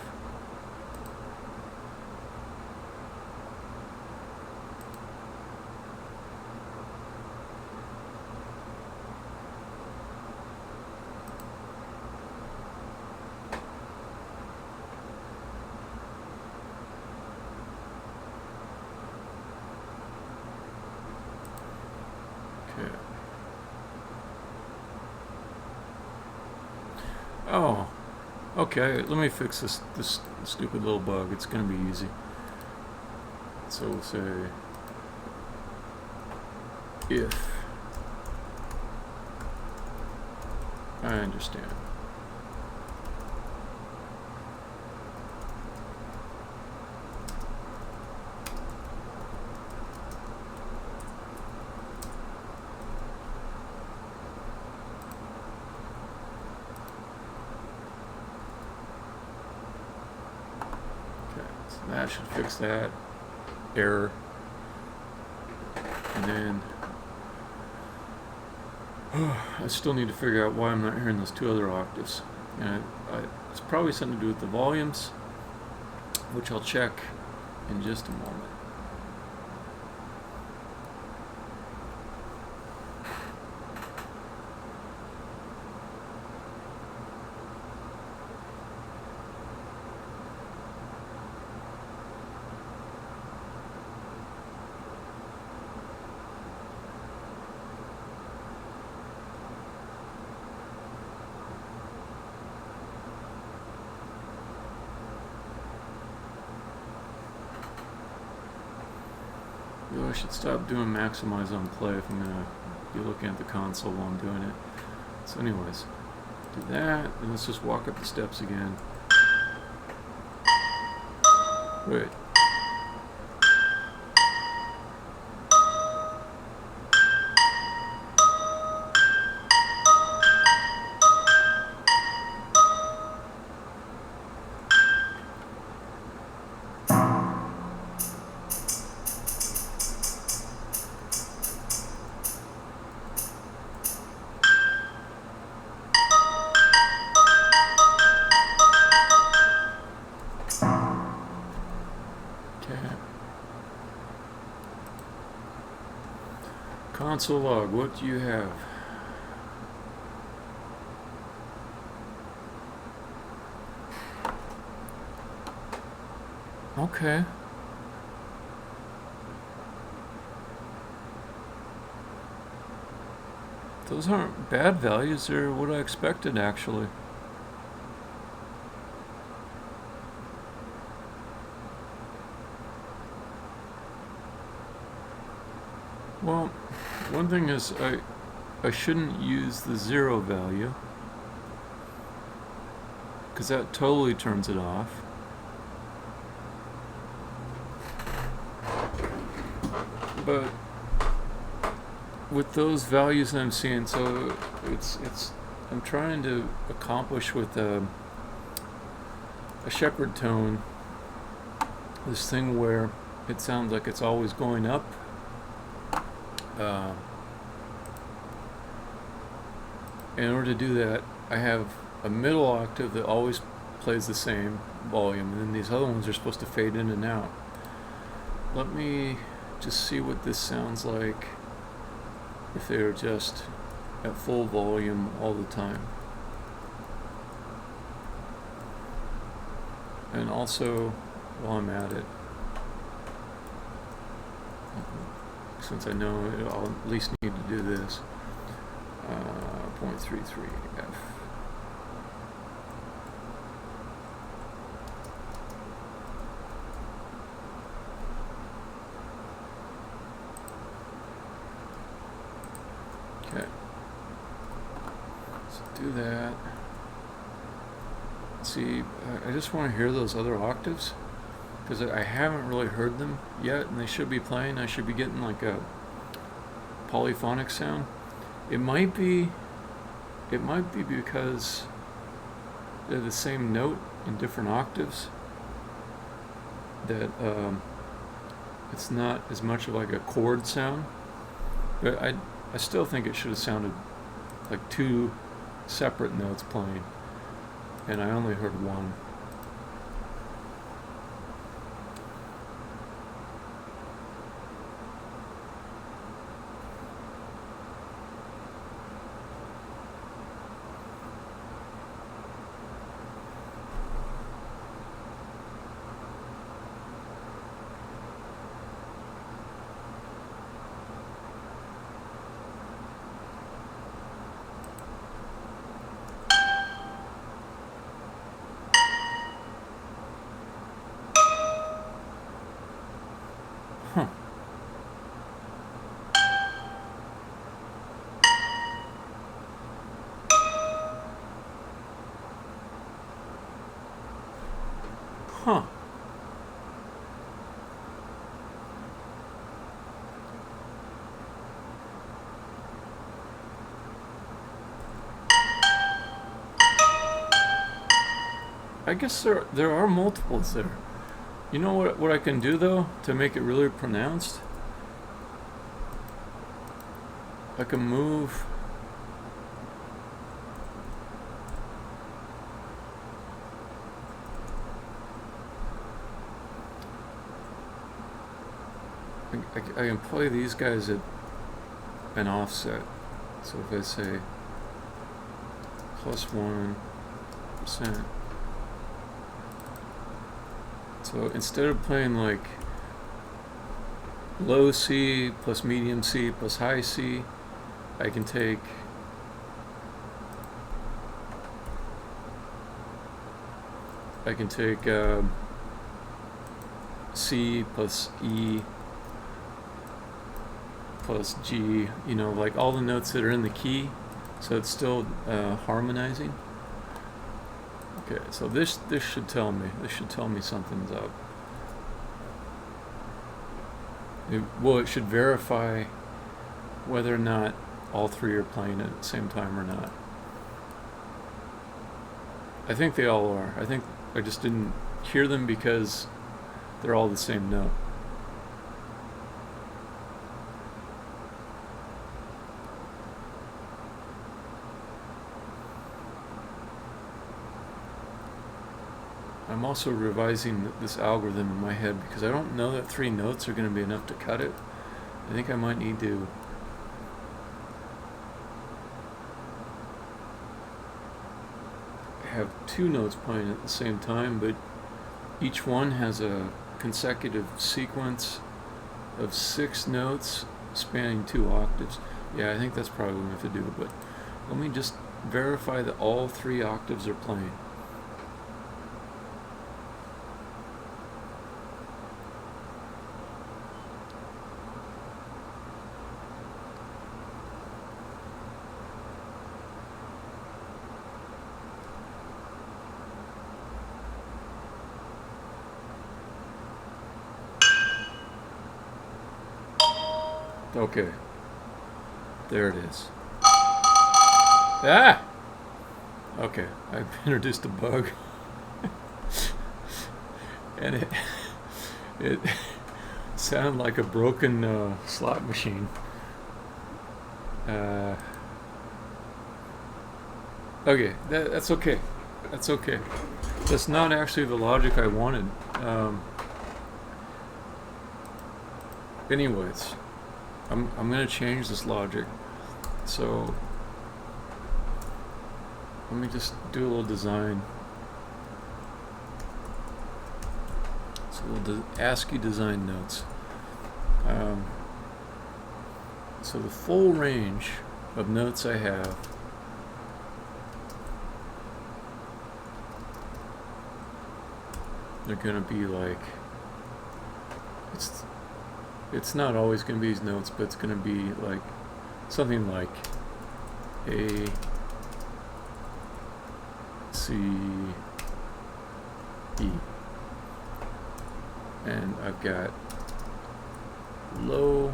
Oh, okay. Let me fix this stupid little bug. It's gonna be easy. So we'll say if I understand. That should fix that error. I still need to figure out why I'm not hearing those two other octaves. And it's probably something to do with the volumes, which I'll check in just a moment. I should stop doing maximize on play if I'm going to be looking at the console while I'm doing it. So anyways, do that, and let's just walk up the steps again. Wait. Console log, what do you have? Okay. Those aren't bad values, they're what I expected actually. Well, one thing is I shouldn't use the 0 value, because that totally turns it off. But with those values I'm seeing, so I'm trying to accomplish with a Shepard tone this thing where it sounds like it's always going up. In order to do that, I have a middle octave that always plays the same volume, and then these other ones are supposed to fade in and out. Let me just see what this sounds like if they're just at full volume all the time. And also, while I'm at it, since I know I'll at least need to do this, 0.33 F. Okay, so do that. See, I just want to hear those other octaves, because I haven't really heard them yet, and they should be playing. I should be getting like a polyphonic sound. It might be because they're the same note in different octaves, that it's not as much of like a chord sound. But I still think it should have sounded like two separate notes playing, and I only heard one. Huh. I guess there are multiples there. You know what I can do though to make it really pronounced? I can move I can play these guys at an offset. So if I say +1%, so instead of playing like low C plus medium C plus high C, I can take C plus E plus G, you know, like all the notes that are in the key, so it's still harmonizing. Okay, so this should tell me something's up. It should verify whether or not all three are playing at the same time or not. I think they all are. I think I just didn't hear them because they're all the same note. I'm also revising this algorithm in my head because I don't know that 3 notes are going to be enough to cut it. I think I might need to have 2 notes playing at the same time, but each one has a consecutive sequence of 6 notes spanning 2 octaves. Yeah, I think that's probably what I have to do, but let me just verify that all 3 octaves are playing. Okay, there it is. Ah! Okay, I've introduced a bug. And it sounded like a broken slot machine. Okay, that's okay. That's okay. That's not actually the logic I wanted. Anyways, I'm going to change this logic. So let me just do a little design. So we'll ASCII design notes. So the full range of notes I have they're going to be like, it's not always going to be these notes, but it's going to be like something like A, C, E. And I've got low,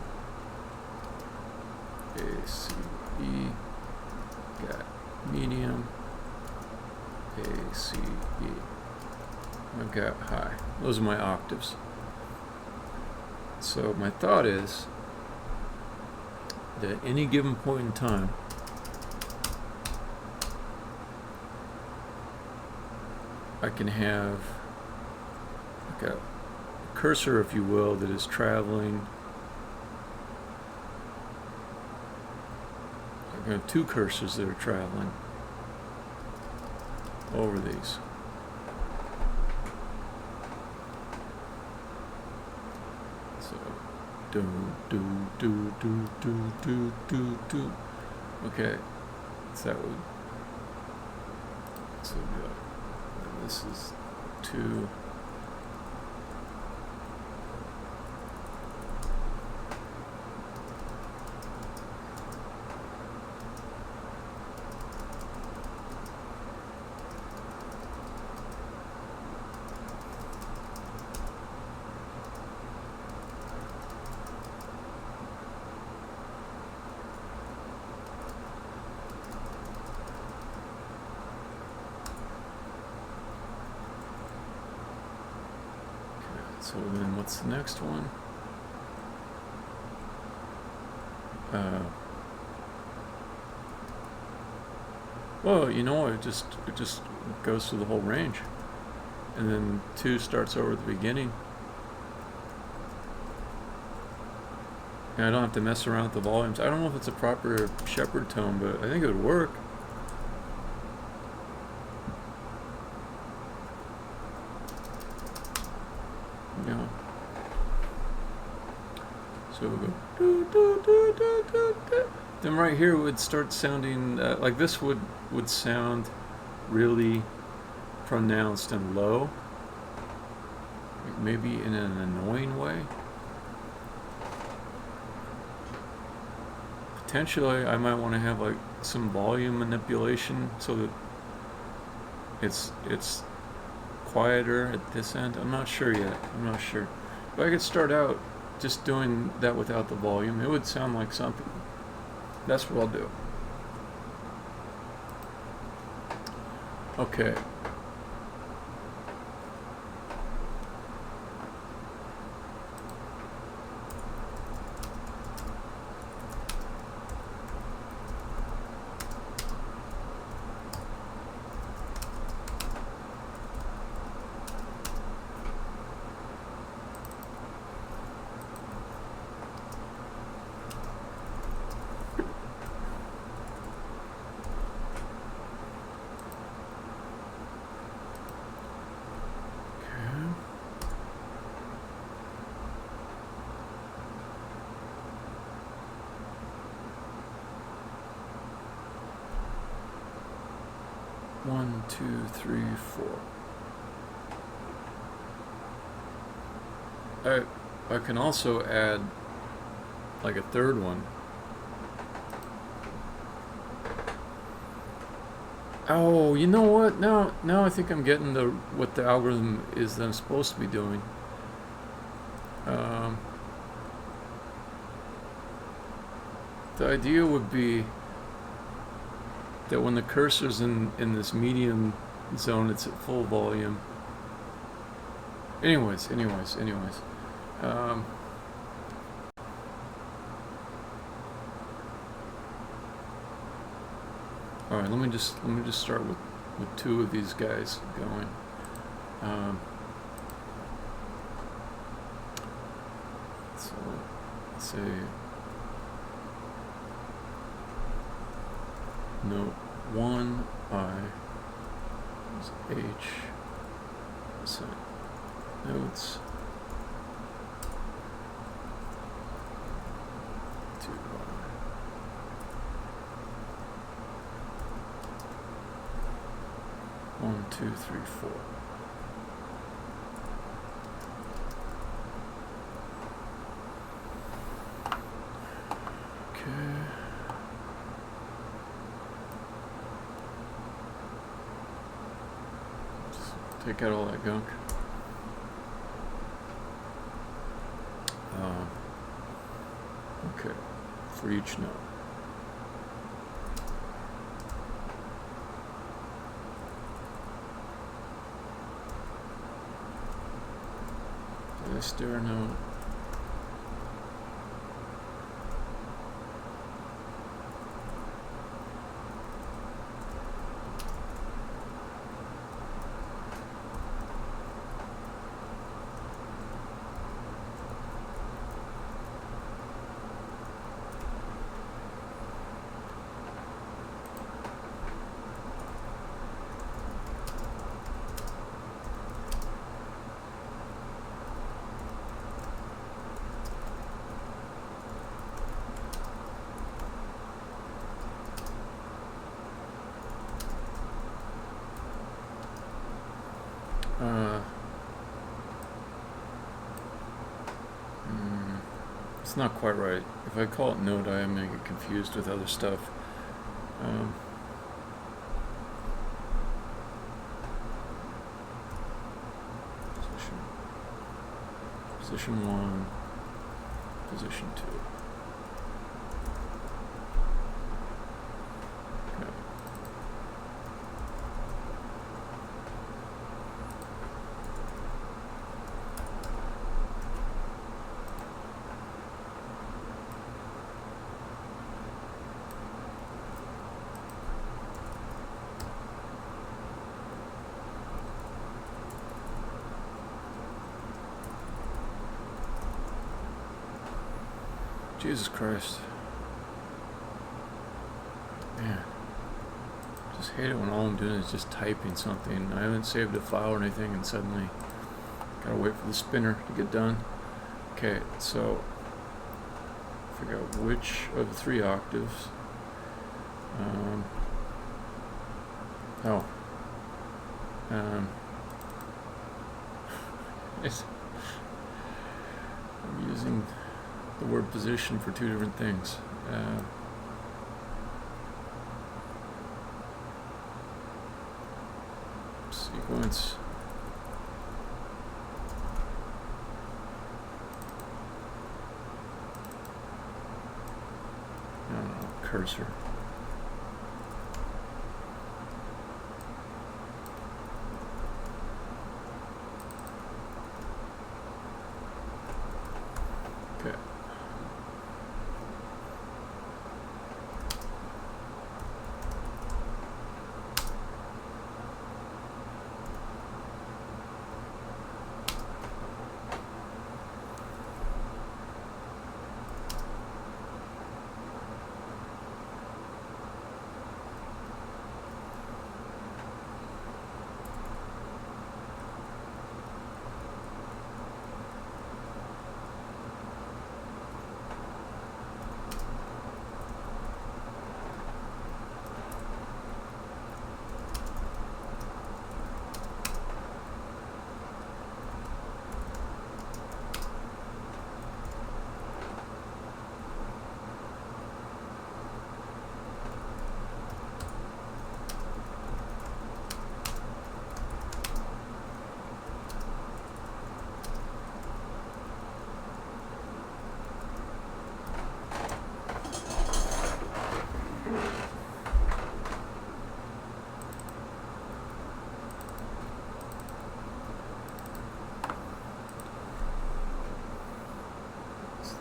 A, C, E, got medium, A, C, E. I've got high. Those are my octaves. So my thought is that at any given point in time, I can have like a cursor, if you will, that is traveling. I've got 2 cursors that are traveling over these. Do. Okay, so that would. So and this is 2. So then what's the next one? Well, you know, it just goes through the whole range. And then 2 starts over at the beginning. And I don't have to mess around with the volumes. I don't know if it's a proper Shepard tone, but I think it would work. Yeah. So we'll go do, do, do, do, do, do. Then right here would start sounding like this would sound really pronounced and low, like maybe in an annoying way. Potentially I might want to have like some volume manipulation so that it's quieter at this end. I'm not sure yet. I'm not sure. But I could start out just doing that without the volume. It would sound like something. That's what I'll do. Okay. One, two, three, four. I can also add like a third one. Oh, you know what? Now I think I'm getting what the algorithm is that I'm supposed to be doing. The idea would be that when the cursor's in this medium zone, it's at full volume. Anyways. All right, let me just start with two of these guys going. So let's say note 1I is H percent notes 2I. One, two, three, four. Okay. Just take out all that gunk. Okay, for each note. Ster note. It's not quite right. If I call it node I, I'm going to get confused with other stuff. Position 1, position 2. Jesus Christ. Man. Just hate it when all I'm doing is just typing something. I haven't saved a file or anything and suddenly gotta wait for the spinner to get done. Okay, so figure out which of the 3 octaves. I'm using the word position for 2 different things. Sequence. Cursor. Okay.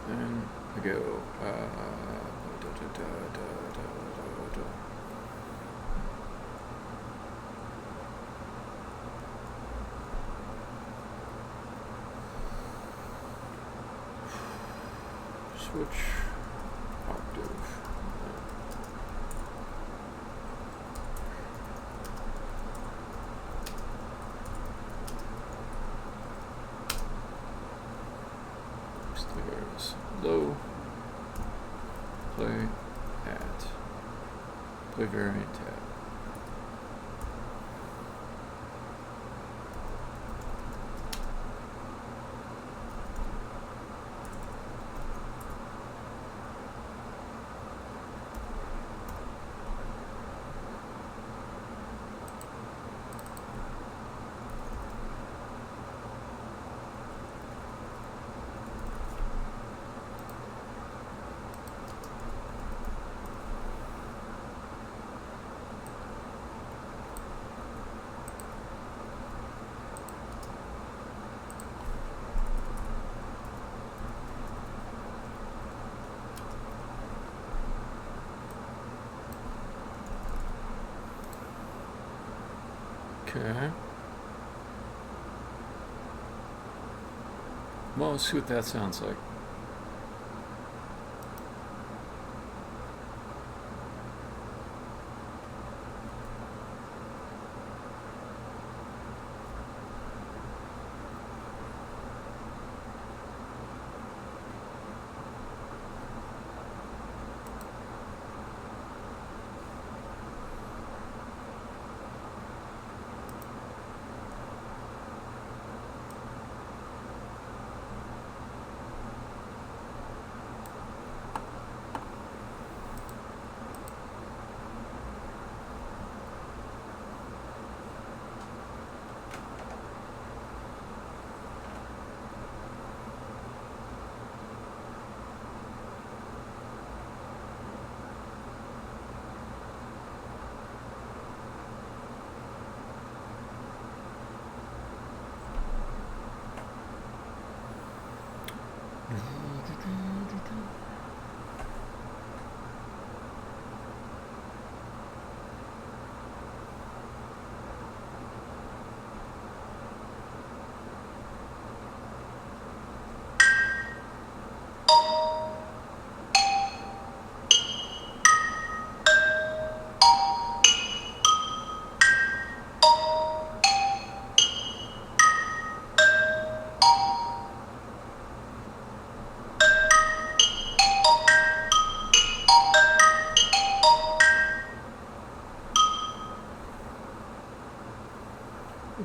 Then I go, switch octave. There's low, play at, play variant tab. Okay. Well, let's see what that sounds like.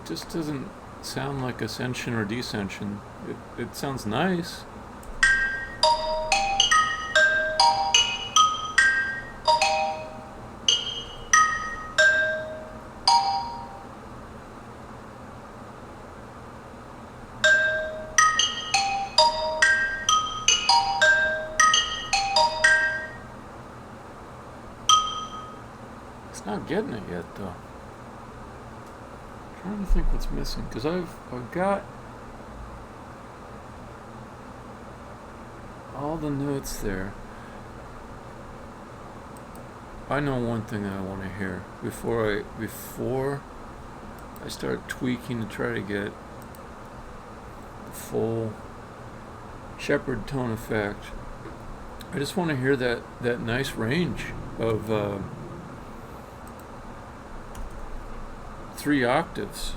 just doesn't sound like ascension or descension. It sounds nice. It's not getting it yet, though. I'm trying to think what's missing, because I've got all the notes there. I know one thing that I want to hear before I start tweaking to try to get the full Shepard tone effect. I just want to hear that nice range of 3 octaves.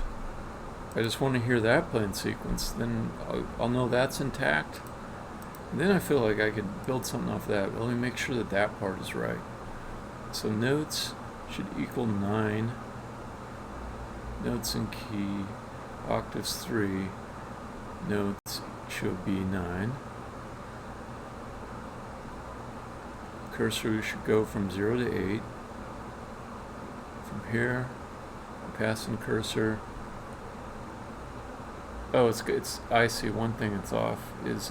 I just want to hear that play in sequence. Then I'll know that's intact. And then I feel like I could build something off that. But let me make sure that that part is right. So notes should equal 9. Notes in key. Octaves 3. Notes should be 9. Cursor should go from 0 to 8. From here, passing cursor. Oh, it's I see one thing that's off is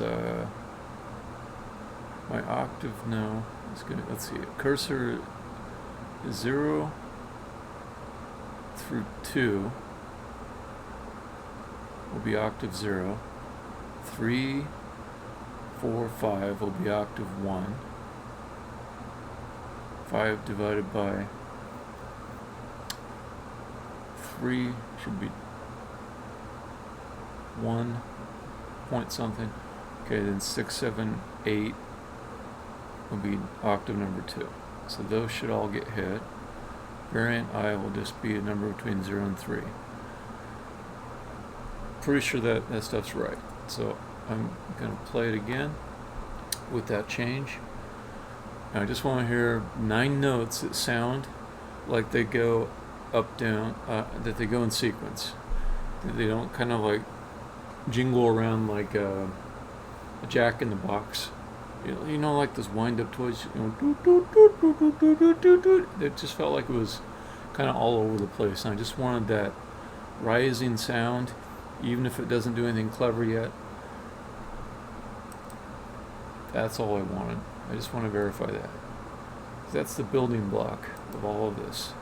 my octave. No, it's gonna. Let's see. Cursor is 0 through 2 will be octave 0. 3, 4, 5 will be octave 1. 5 divided by 3 should be 1 point something. Okay, then 6, 7, 8 will be octave number 2. So those should all get hit. Variant I will just be a number between 0 and 3. Pretty sure that stuff's right. So I'm going to play it again with that change. And I just want to hear 9 notes that sound like they go up, down, that they go in sequence. That they don't kind of like jingle around like a jack in the box. You know, like those wind-up toys. It just felt like it was kind of all over the place. And I just wanted that rising sound, even if it doesn't do anything clever yet. That's all I wanted. I just want to verify that. That's the building block of all of this.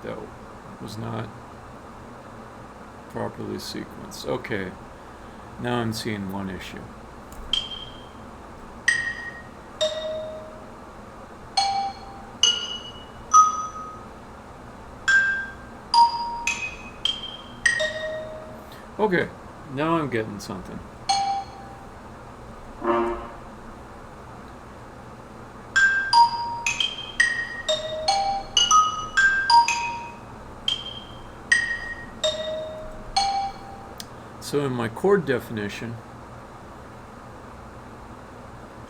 That was not properly sequenced. Okay, now I'm seeing one issue. Okay, now I'm getting something. So in my chord definition,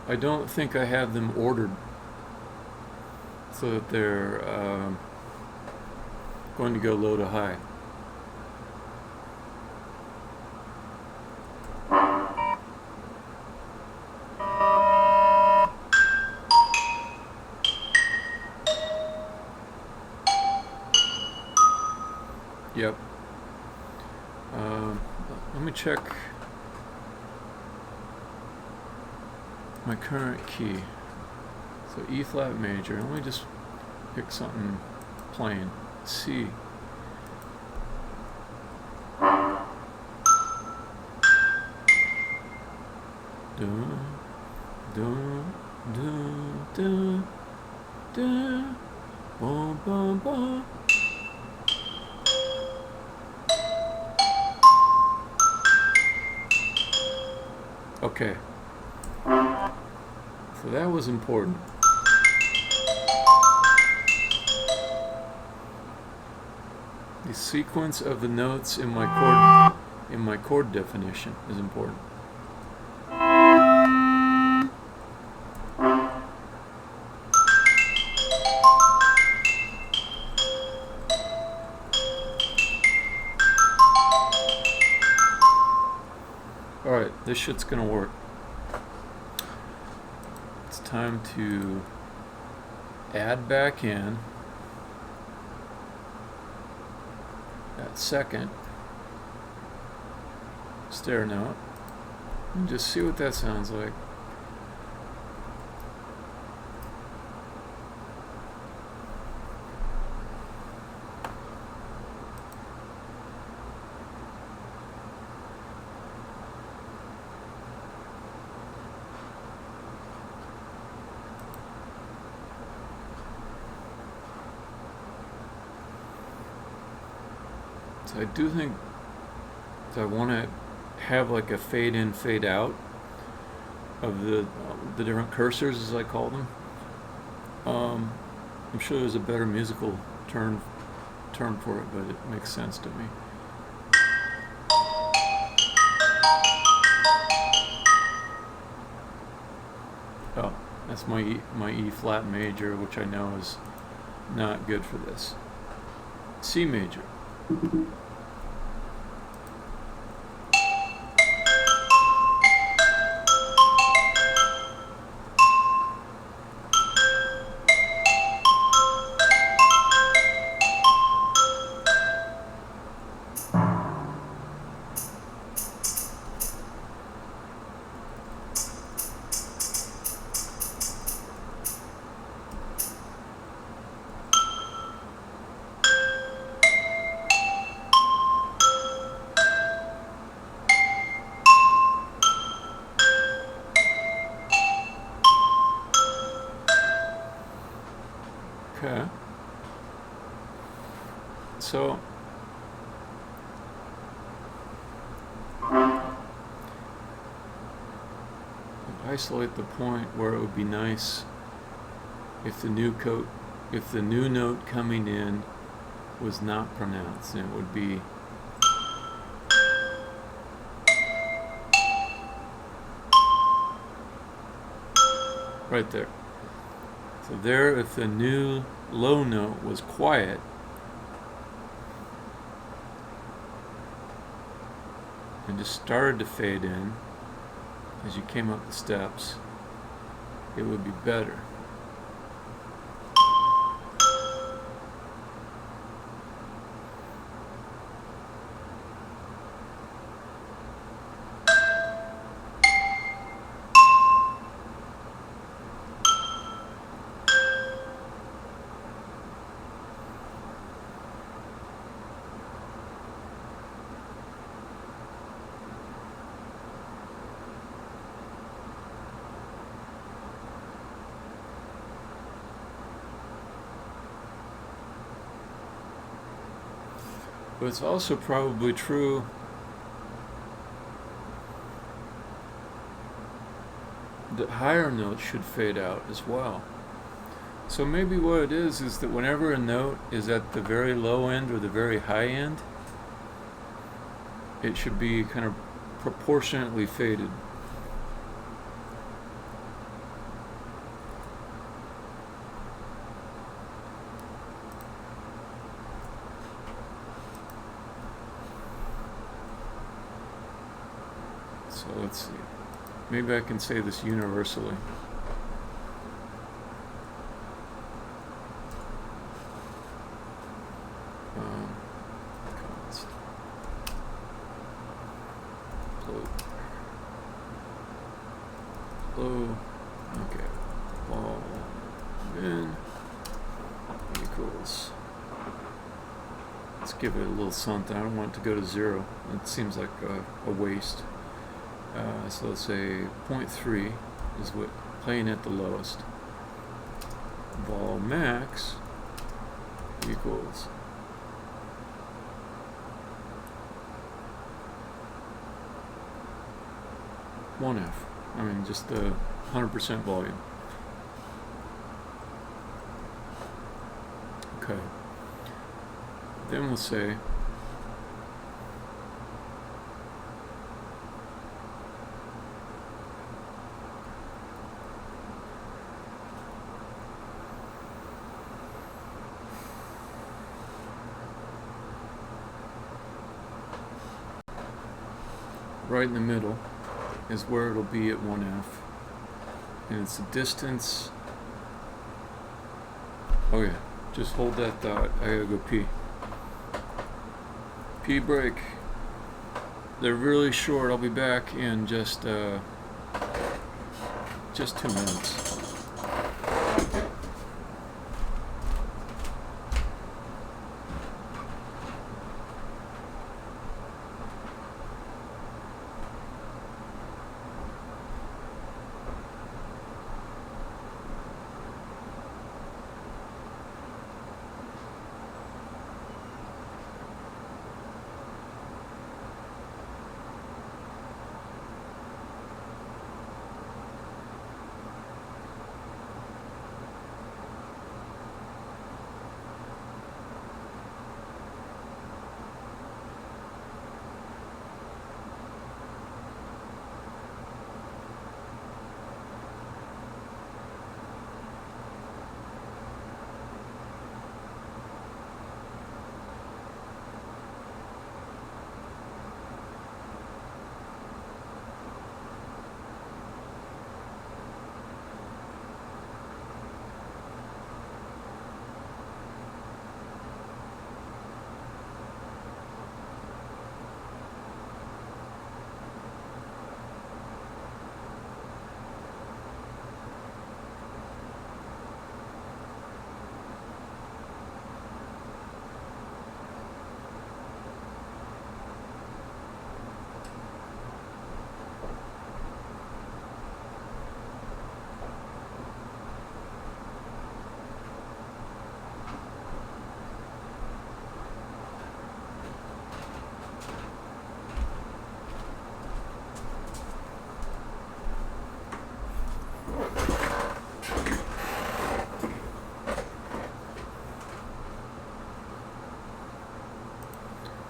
I don't think I have them ordered so that they're going to go low to high. Yep. Let me check my current key. So E flat major. Let me just pick something plain. C. dun, dun, dun, dun, dun, bum, bum, bum. Okay, so that was important. The sequence of the notes in my chord definition is important. Alright, this shit's gonna work. It's time to add back in that second stair note and just see what that sounds like. So I do think that I want to have like a fade in, fade out of the different cursors, as I call them. I'm sure there's a better musical term for it, but it makes sense to me. Oh, that's my E flat major, which I know is not good for this. C major. Okay. So isolate the point where it would be nice if the new note coming in was not pronounced, and it would be right there. So there, if the new low note was quiet, and just started to fade in as you came up the steps, it would be better. But it's also probably true that higher notes should fade out as well. So maybe what it is that whenever a note is at the very low end or the very high end, it should be kind of proportionately faded. So let's see. Maybe I can say this universally. Const. Low. Okay. Ball in equals. Let's give it a little something. I don't want it to go to 0. It seems like a waste. So let's say 0.3 is what playing at the lowest. Vol max equals 1F. I mean, just the 100% volume. Okay. Then we'll say right in the middle is where it'll be at 1F, and it's the distance. Oh yeah, just hold that thought. I gotta go pee. Pee break. They're really short. I'll be back in just 2 minutes.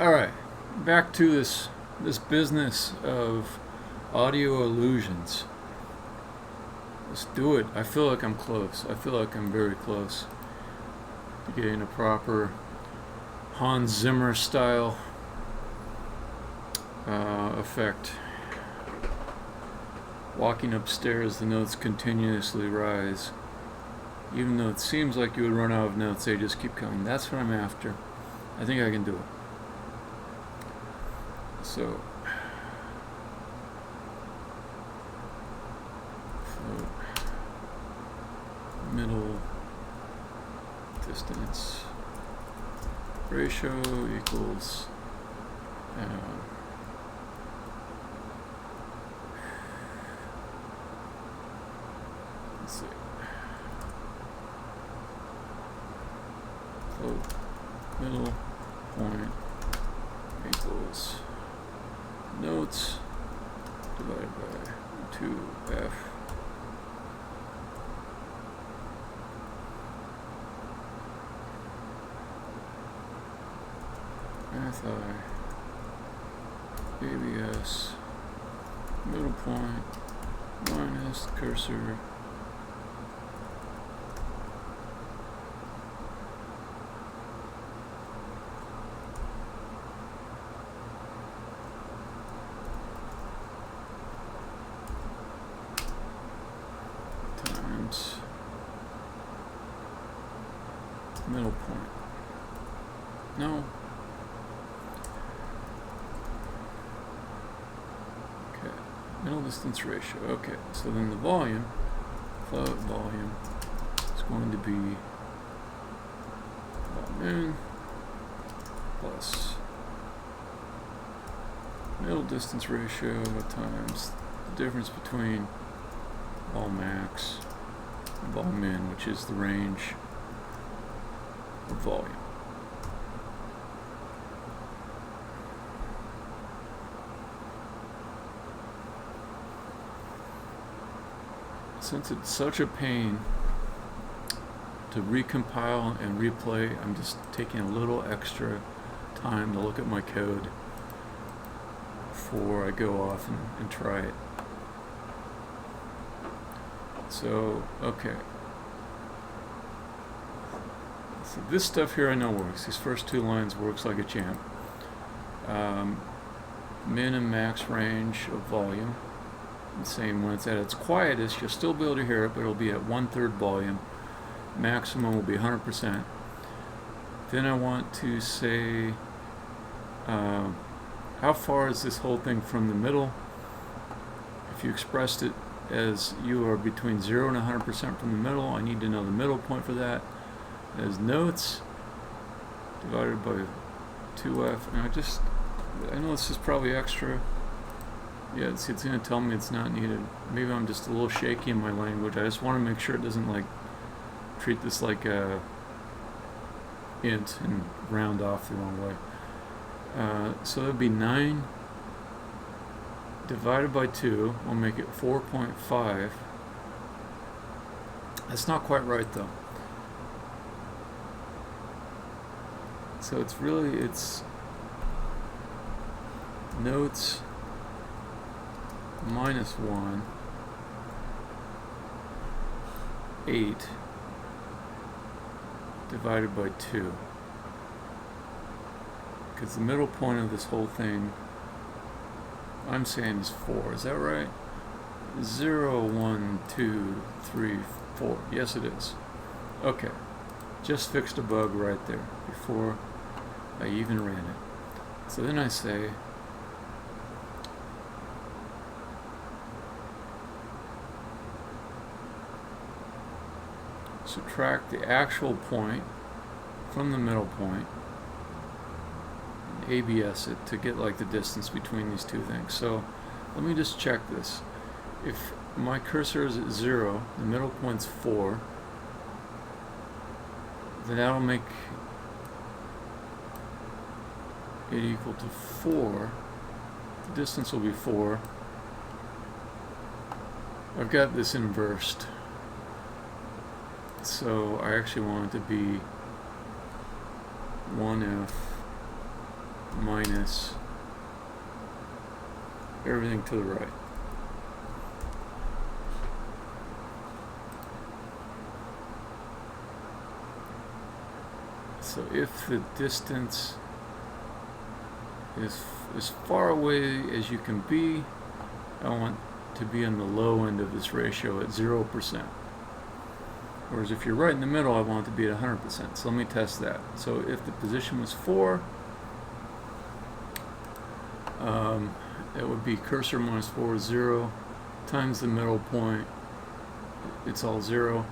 Alright, back to this business of audio illusions. Let's do it. I feel like I'm close. I feel like I'm very close to getting a proper Hans Zimmer style effect. Walking upstairs, the notes continuously rise. Even though it seems like you would run out of notes, they just keep coming. That's what I'm after. I think I can do it. So, middle distance ratio equals let's see, float middle point equals notes divided by 2F math I ABS middle point minus cursor times middle point. No. Okay. Middle distance ratio. Okay. So then the volume, float volume, is going to be volume in plus middle distance ratio times the difference between vol max and vol min, which is the range of volume. Since it's such a pain to recompile and replay, I'm just taking a little extra time to look at my code before I go off and try it. So, okay. So this stuff here I know works. These first two lines works like a champ. Min and max range of volume. The same when it's at its quietest, you'll still be able to hear it, but it'll be at 1/3 volume. Maximum will be 100%. Then I want to say how far is this whole thing from the middle? If you expressed it as you are between 0 and 100% from the middle, I need to know the middle point for that. As notes divided by 2f. And I know this is probably extra. Yeah, it's going to tell me it's not needed. Maybe I'm just a little shaky in my language. I just want to make sure it doesn't like treat this like a int and round off the wrong way. So that would be 9 divided by 2. We'll make it 4.5. That's not quite right though. So it's notes minus 1, 8 divided by 2. Because the middle point of this whole thing, I'm saying, is 4. Is that right? 0, 1, 2, 3, 4. Yes, it is. Okay. Just fixed a bug right there before I even ran it. So then I say subtract the actual point from the middle point and ABS it to get like the distance between these two things. So let me just check this. If my cursor is at 0, the middle point's 4, then that'll make it equal to 4. The distance will be 4. I've got this inversed. So I actually want it to be 1f minus everything to the right. So if the distance is as far away as you can be, I want to be on the low end of this ratio at 0%. Whereas if you're right in the middle, I want it to be at 100%. So let me test that. So if the position was 4, that would be cursor minus 4 is 0 times the middle point. It's all 0.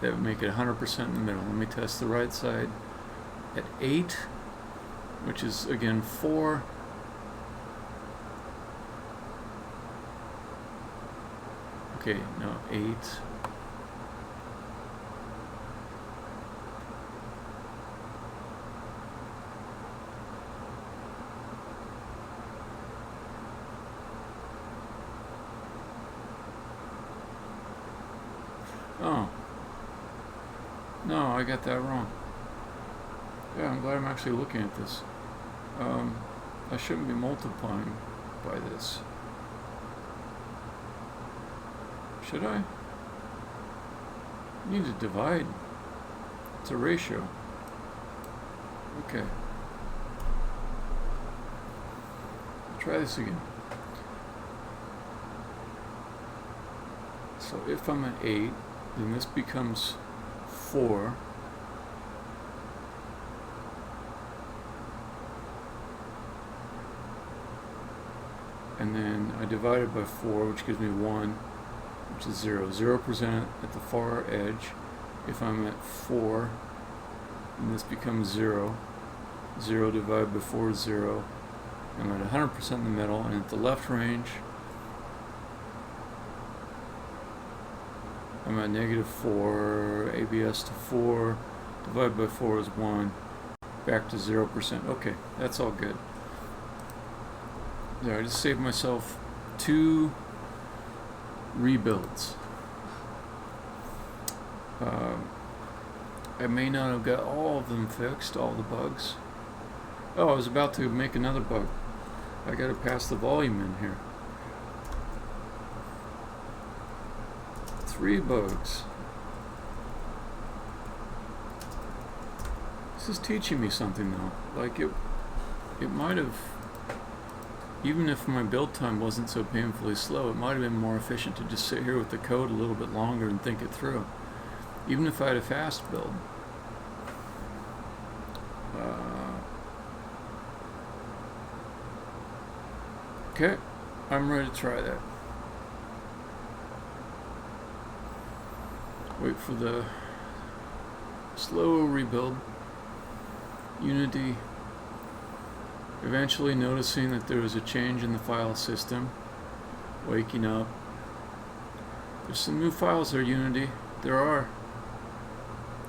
That would make it 100% in the middle. Let me test the right side at 8, which is again 4. Okay, no, 8. Oh. No, I got that wrong. Yeah, I'm glad I'm actually looking at this. I shouldn't be multiplying by this. Should I? I need to divide. It's a ratio. Okay. Try this again. So if I'm at 8, then this becomes 4. And then I divide it by 4, which gives me 1, which is 0. 0% at the far edge. If I'm at 4, then this becomes 0. 0 divided by 4 is 0. I'm at 100% in the middle, and at the left range, I'm at -4, ABS to 4, divided by 4 is 1, back to 0%. Okay, that's all good. There, I just saved myself 2 rebuilds. I may not have got all of them fixed, all the bugs. Oh, I was about to make another bug. I gotta pass the volume in here. 3 bugs. This is teaching me something though. Like it might have, even if my build time wasn't so painfully slow, it might have been more efficient to just sit here with the code a little bit longer and think it through. Even if I had a fast build. Okay, I'm ready to try that. Wait for the slow rebuild. Unity. Eventually noticing that there was a change in the file system. Waking up. There's some new files there, Unity. There are.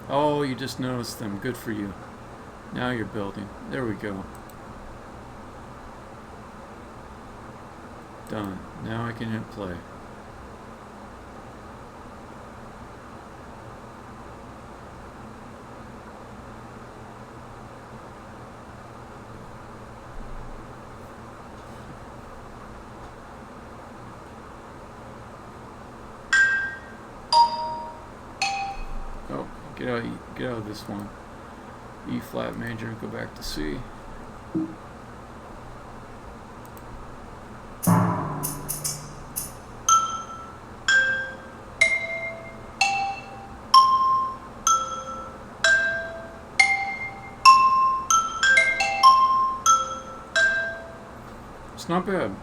Oh, you just noticed them. Good for you. Now you're building. There we go. Done. Now I can hit play. Oh, get out of this one. E flat major, go back to C. It's not bad.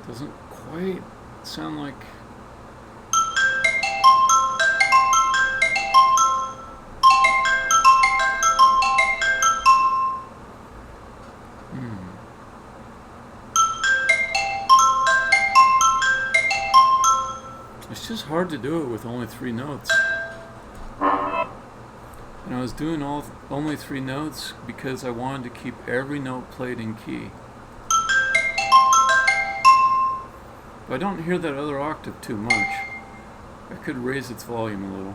Doesn't quite sound like It's just hard to do it with only 3 notes. And I was doing only 3 notes because I wanted to keep every note played in key. But I don't hear that other octave too much. I could raise its volume a little.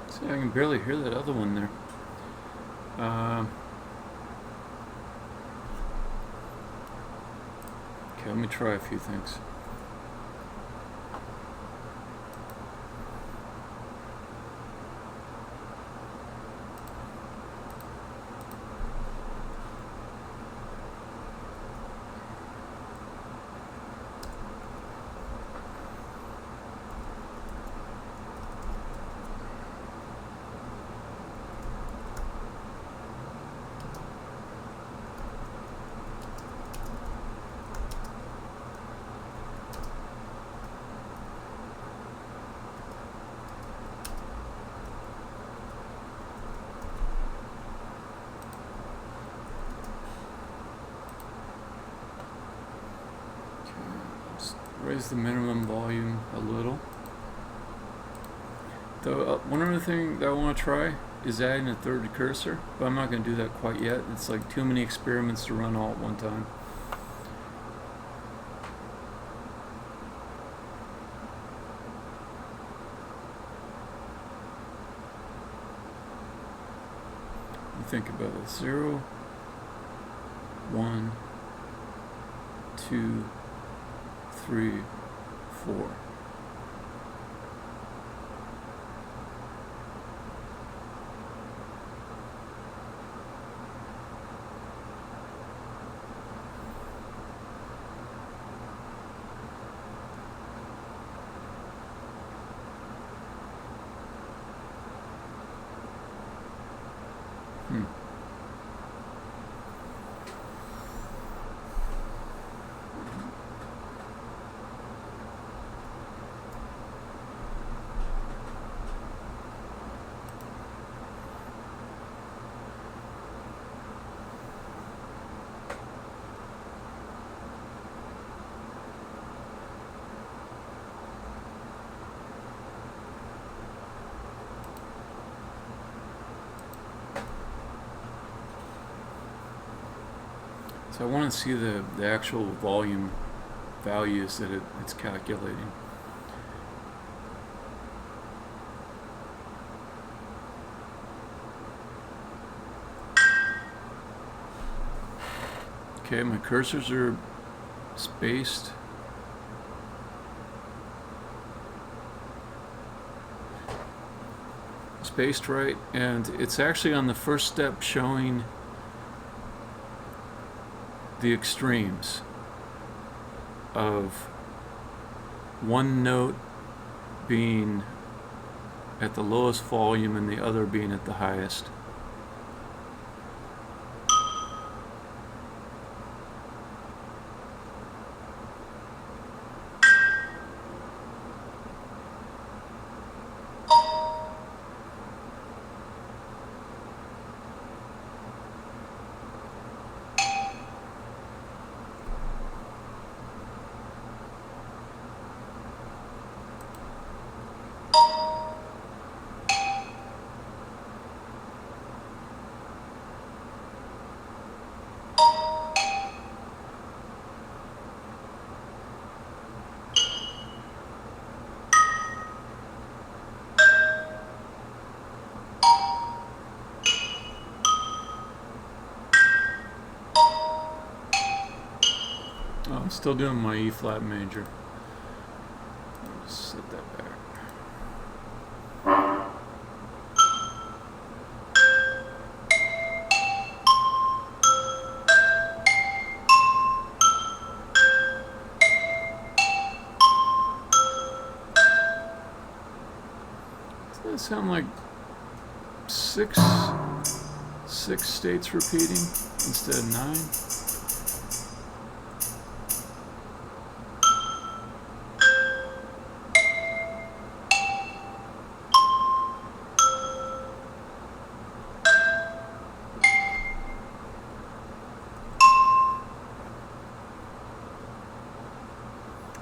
See, I can barely hear that other one there. Okay, let me try a few things. Raise the minimum volume a little. Though one other thing that I want to try is adding a third cursor, but I'm not going to do that quite yet. It's like too many experiments to run all at one time. think about it. 0, 1, 2, 3, 4. So I want to see the actual volume values that it's calculating. Okay, my cursors are spaced. Spaced right, and it's actually on the first step showing the extremes of one note being at the lowest volume and the other being at the highest. I'm still doing my E flat major. I'll just set that back. Doesn't that sound like six states repeating instead of 9?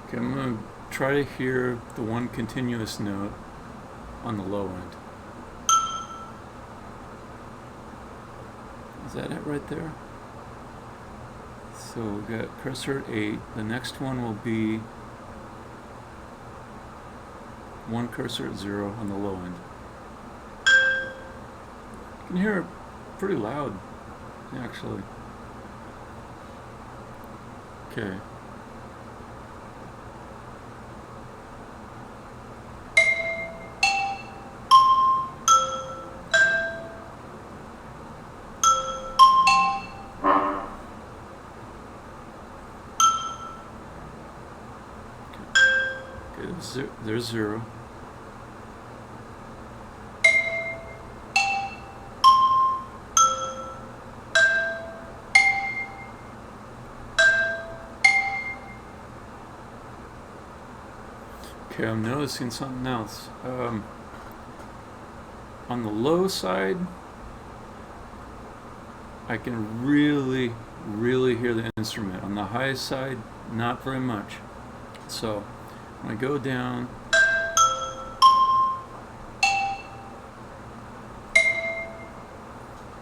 Okay, I'm going to try to hear the one continuous note on the low end. Is that it right there? So we've got cursor at 8. The next one will be one cursor at 0 on the low end. You can hear it pretty loud, actually. Okay. There's 0. Okay, I'm noticing something else. On the low side, I can really hear the instrument. On the high side, not very much. So when I go down,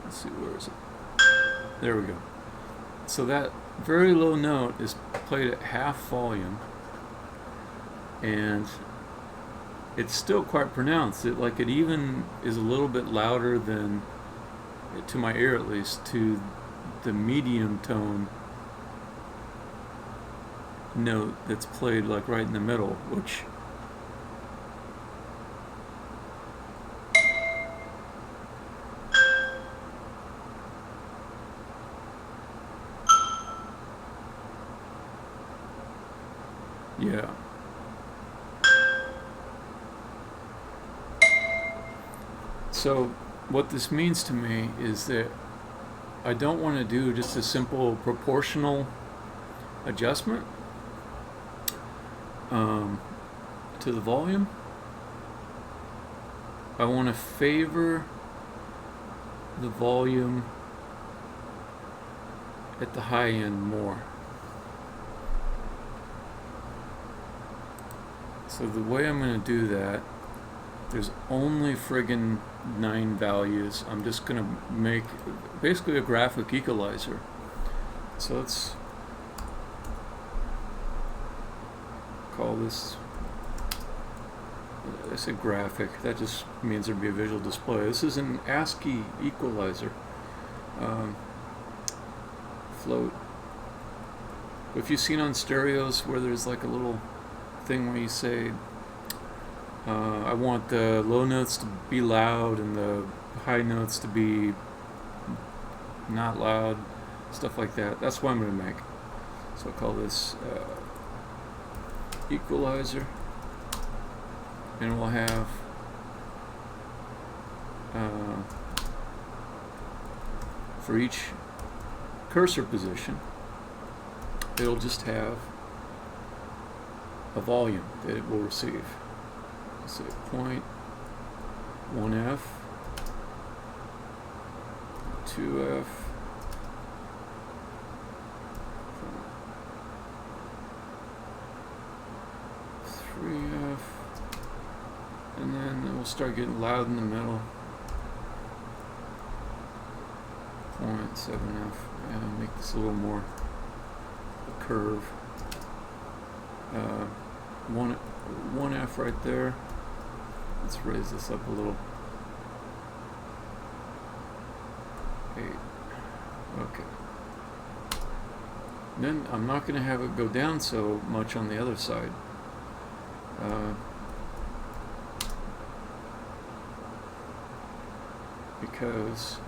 let's see, where is it? There we go. So that very low note is played at half volume, and it's still quite pronounced. It even is a little bit louder than to my ear at least, to the medium tone note that's played like right in the middle, which yeah. So what this means to me is that I don't want to do just a simple proportional adjustment to the volume. I want to favor the volume at the high end more. So the way I'm going to do that, there's only friggin' 9 values. I'm just going to make basically a graphic equalizer. So let's call this, I said graphic, that just means there'd be a visual display. This is an ASCII equalizer. Float. If you've seen on stereos where there's like a little thing where you say, I want the low notes to be loud and the high notes to be not loud, stuff like that. That's what I'm going to make. So I'll call this equalizer, and we'll have for each cursor position, it'll just have a volume that it will receive. So 0.1F, 2F, 3F, and then it will start getting loud in the middle. 0.7F, and make this a little more a curve. 1F right there. Let's raise this up a little. 8. Okay. Then I'm not going to have it go down so much on the other side. Because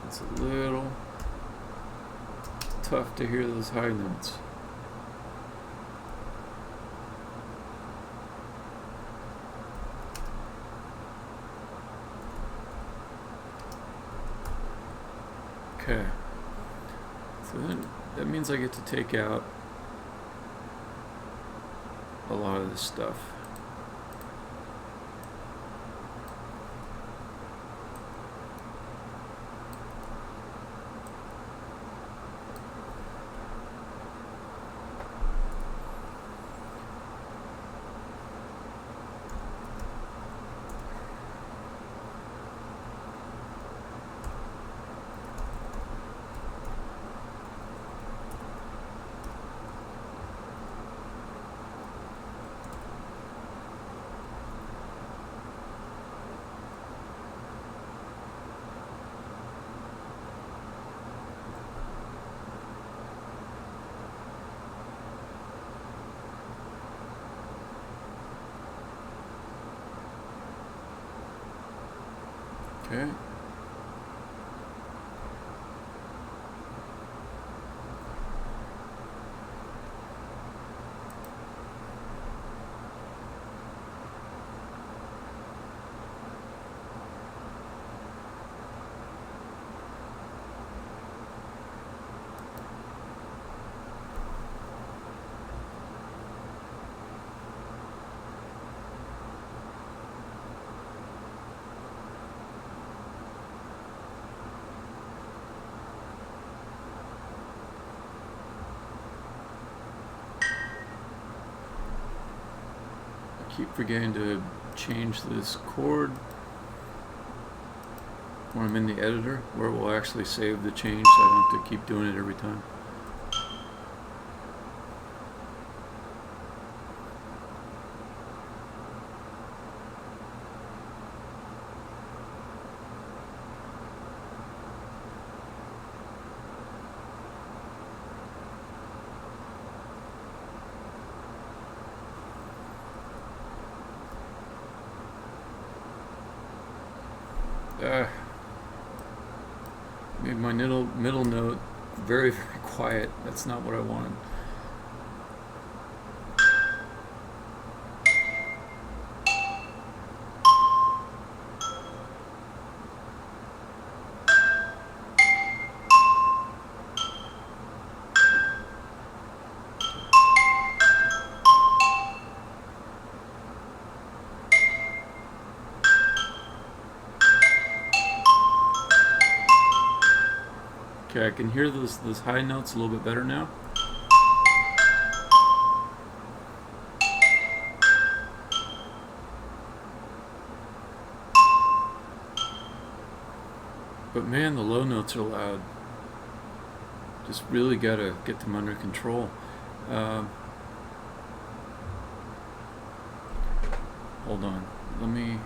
it's a little tough to hear those high notes. Okay, so then that means I get to take out a lot of this stuff. Okay. Keep forgetting to change this chord when I'm in the editor, where it will actually save the change, so I don't have to keep doing it every time. made my middle note very, very quiet. That's not what I wanted. Okay, I can hear those high notes a little bit better now. But man, the low notes are loud. Just really gotta get them under control. Hold on, let me...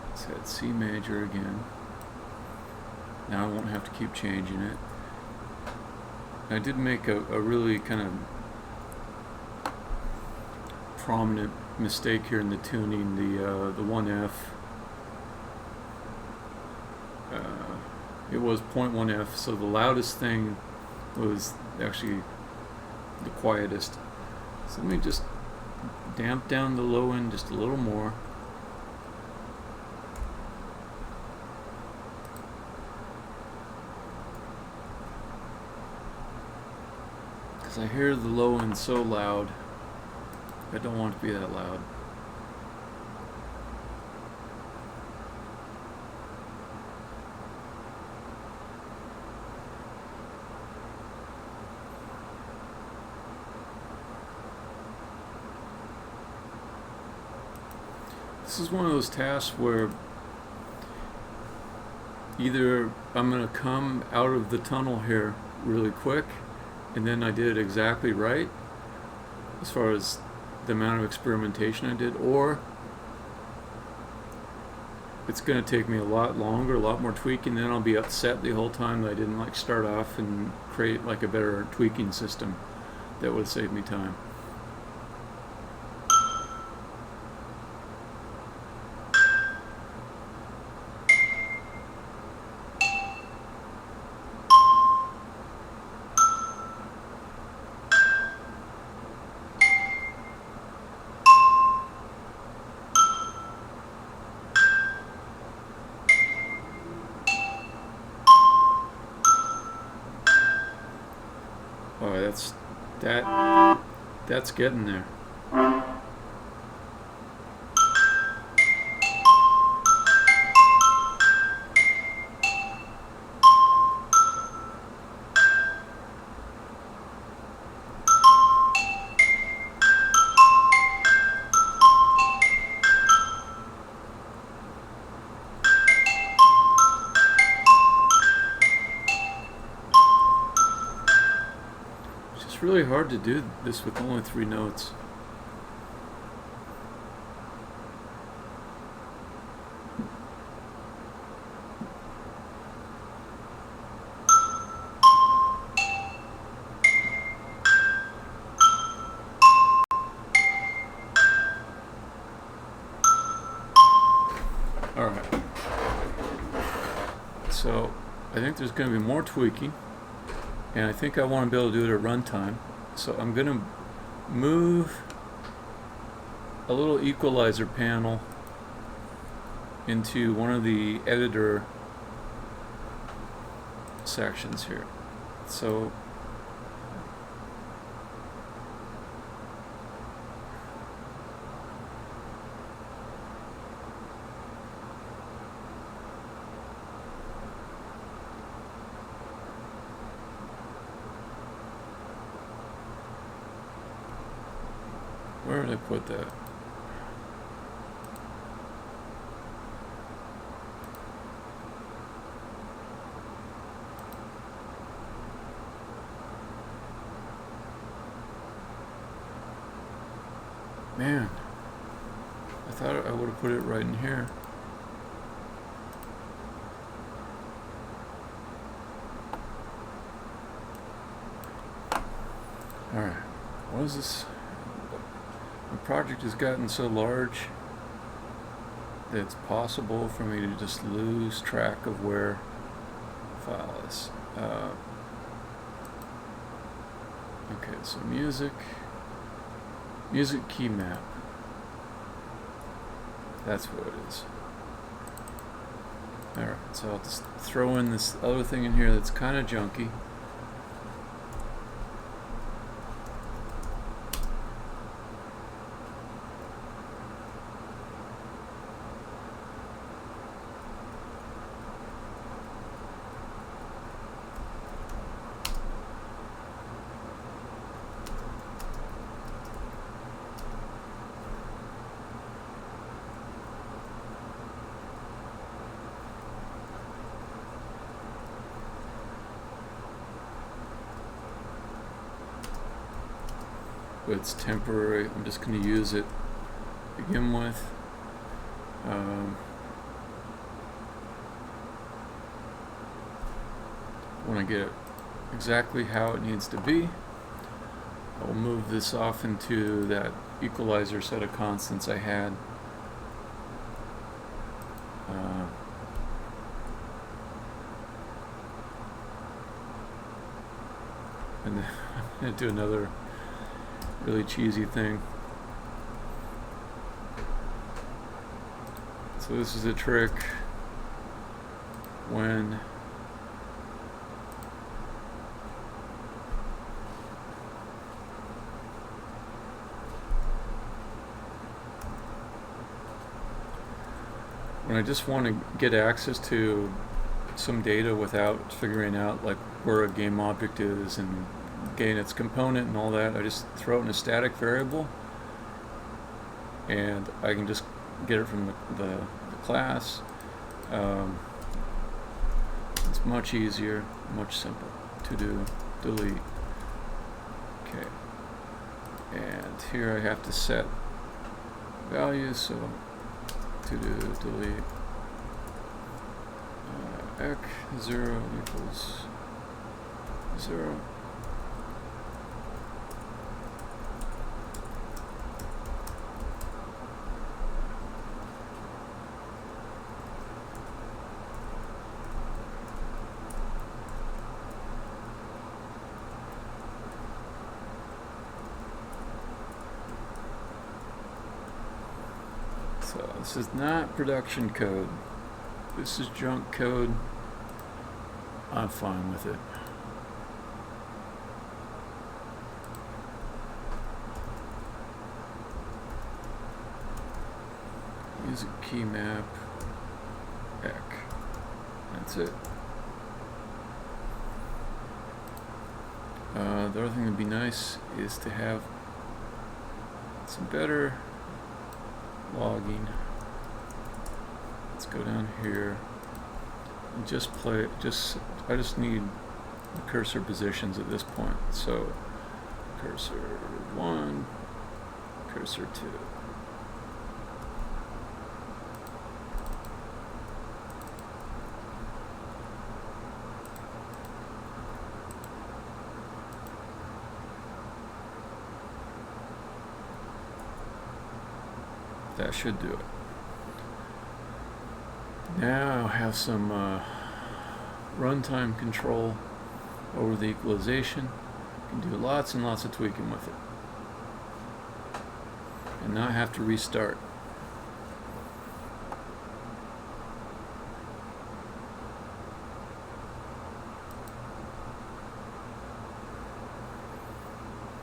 Let's hit C major again. Now I won't have to keep changing it. I did make a really kind of prominent mistake here in the tuning. The 1F. It was 0.1F, so the loudest thing was actually the quietest. So let me just damp down the low end just a little more. Because I hear the low end so loud. I don't want it to be that loud. This is one of those tasks where either I'm going to come out of the tunnel here really quick, and then I did it exactly right as far as the amount of experimentation I did, or it's going to take me a lot longer, a lot more tweaking, then I'll be upset the whole time that I didn't like start off and create like a better tweaking system that would have saved me time. Oh, that's getting there. Really hard to do this with only 3 notes. Alright. So I think there's going to be more tweaking. And I think I want to be able to do it at runtime. So I'm going to move a little equalizer panel into one of the editor sections here. So where did I put that? Man, I thought I would have put it right in here. Alright, what is this? project has gotten so large that it's possible for me to just lose track of where the file is. Okay, so music key map. That's what it is. Alright, so I'll just throw in this other thing in here that's kind of junky. But it's temporary. I'm just going to use it to begin with. When I get it exactly how it needs to be, I'll move this off into that equalizer set of constants I had. And then I'm going to do another really cheesy thing. So this is a trick when I just want to get access to some data without figuring out like where a game object is and getting its component and all that. I just throw it in a static variable and I can just get it from the class. It's much easier, much simpler to do. Delete. Okay. And here I have to set values, so to do delete ec0 equals 0. So this is not production code. This is junk code. I'm fine with it. Use a key map. Ec. That's it. The other thing that'd be nice is to have some better logging. Let's go down here and just play. I just need the cursor positions at this point. So cursor 1, cursor 2. That should do it. Now have some runtime control over the equalization. You can do lots and lots of tweaking with it. And not have to restart.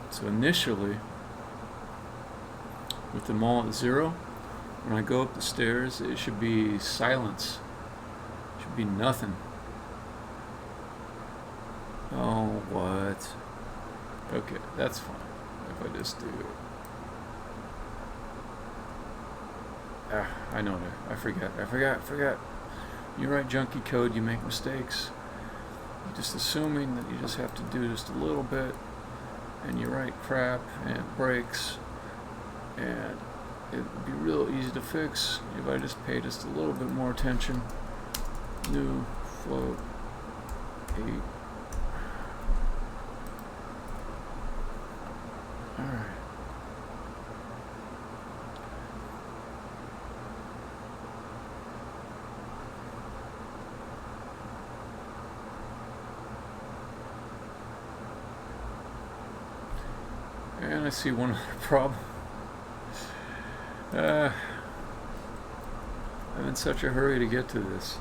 So initially, with them all at 0, when I go up the stairs, it should be silence. It should be nothing. Oh, what? Okay, that's fine. If I just do... I know that. I forgot. You write junky code, you make mistakes. You're just assuming that you just have to do just a little bit, and you write crap, and it breaks. And it would be real easy to fix if I just pay just a little bit more attention. New float 8. Alright. And I see one other problem. I'm in such a hurry to get to this.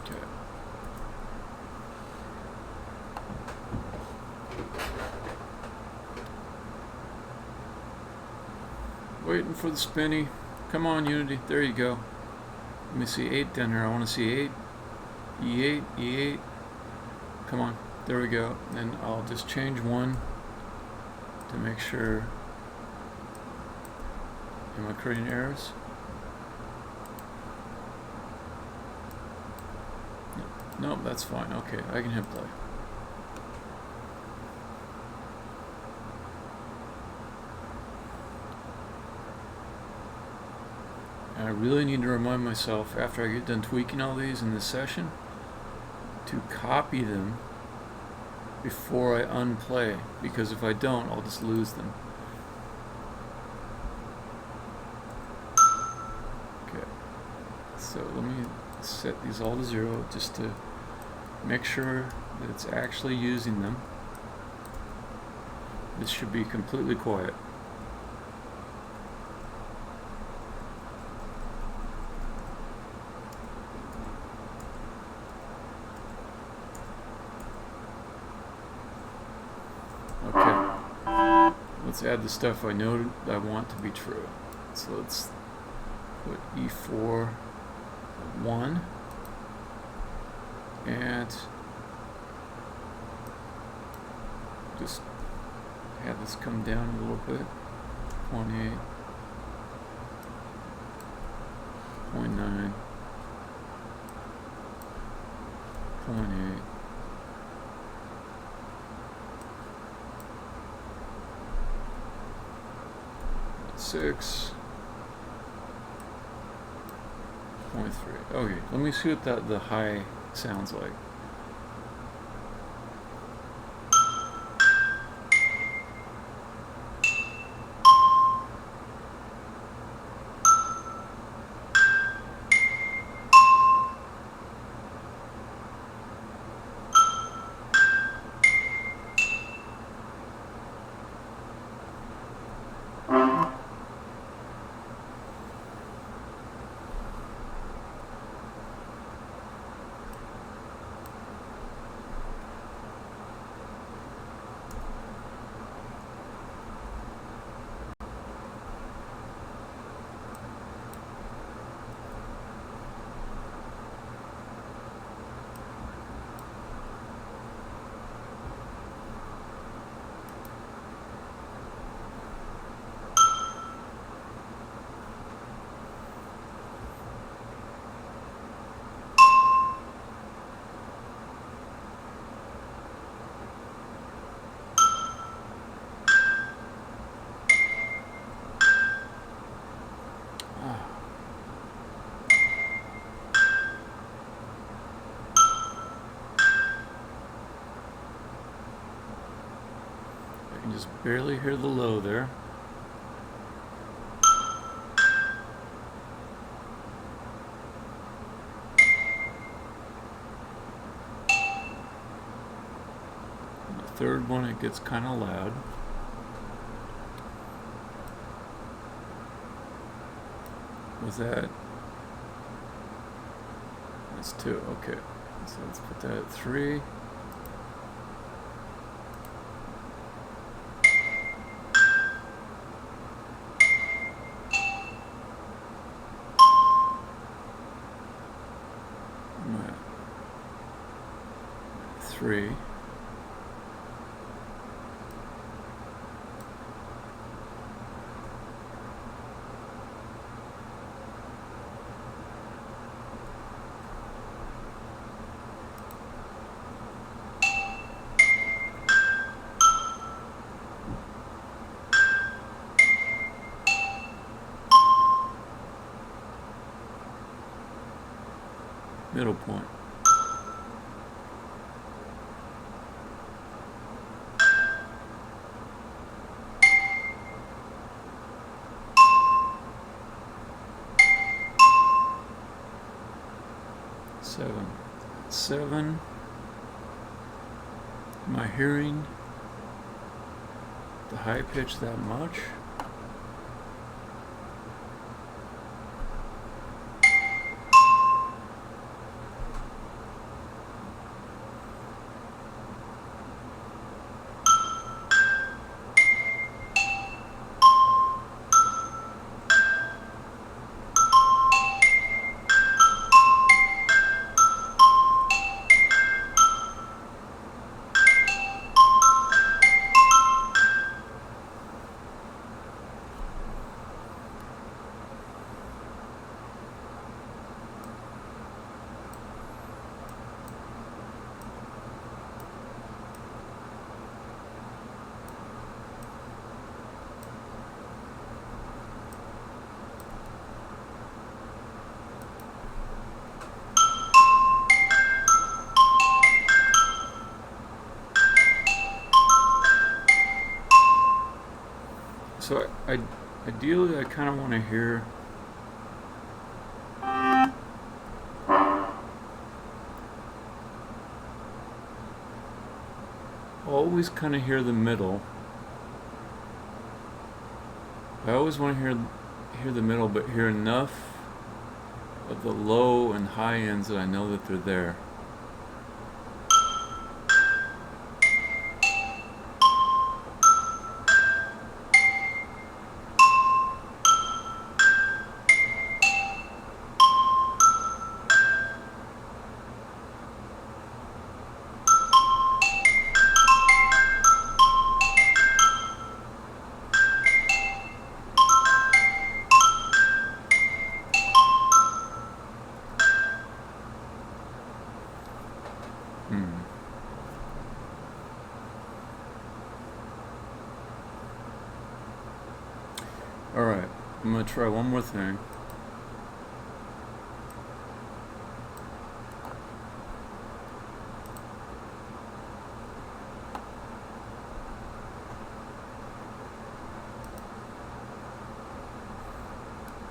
Okay. Waiting for the spinny. Come on, Unity. There you go. Let me see 8 down here. I want to see 8. E8, E8. Come on. There we go. And I'll just change 1 to make sure. Am I creating errors? No, that's fine. Okay, I can hit play. I really need to remind myself after I get done tweaking all these in this session to copy them before I unplay, because if I don't, I'll just lose them. Okay, so let me set these all to 0 just to make sure that it's actually using them. This should be completely quiet. Let's add the stuff I know I want to be true. So let's put E4 1 and just have this come down a little bit. 0.8, 0.9, 0.8. 6.3. Okay, let me see what the high sounds like. Just barely hear the low there. And the third one, it gets kind of loud. Was that? That's 2. Okay. So let's put that at 3. Three. Middle point. 7. 7. Am I hearing the high pitch that much? So ideally I kind of want to hear always kind of hear the middle. I always want to hear the middle, but hear enough of the low and high ends that I know that they're there. Alright, I'm going to try one more thing.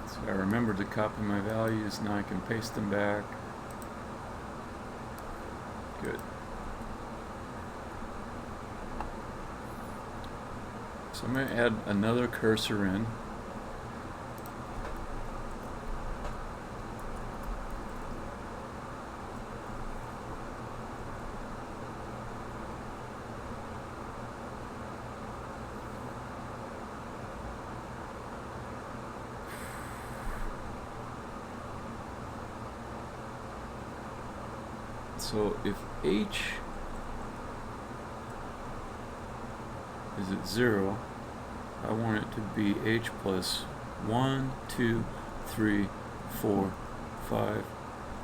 So I remembered to copy my values, now I can paste them back. Good. So I'm going to add another cursor in. So if H is at 0, I want it to be H plus 1, 2, 3, 4, 5,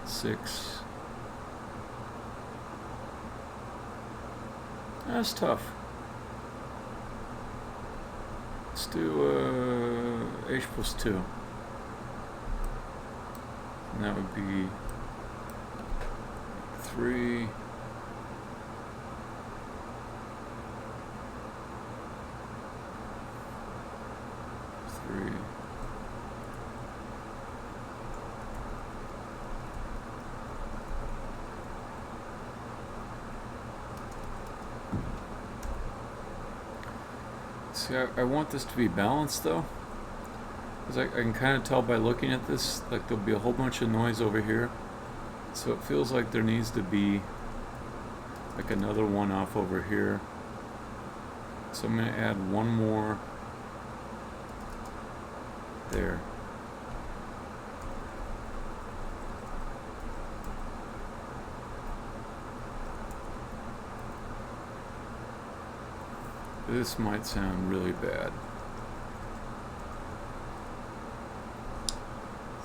6. That's tough. Let's do H plus 2. And that would be 3, 3. See, I want this to be balanced though, because I can kind of tell by looking at this, like there'll be a whole bunch of noise over here. So it feels like there needs to be like another one off over here. So I'm going to add one more there. This might sound really bad.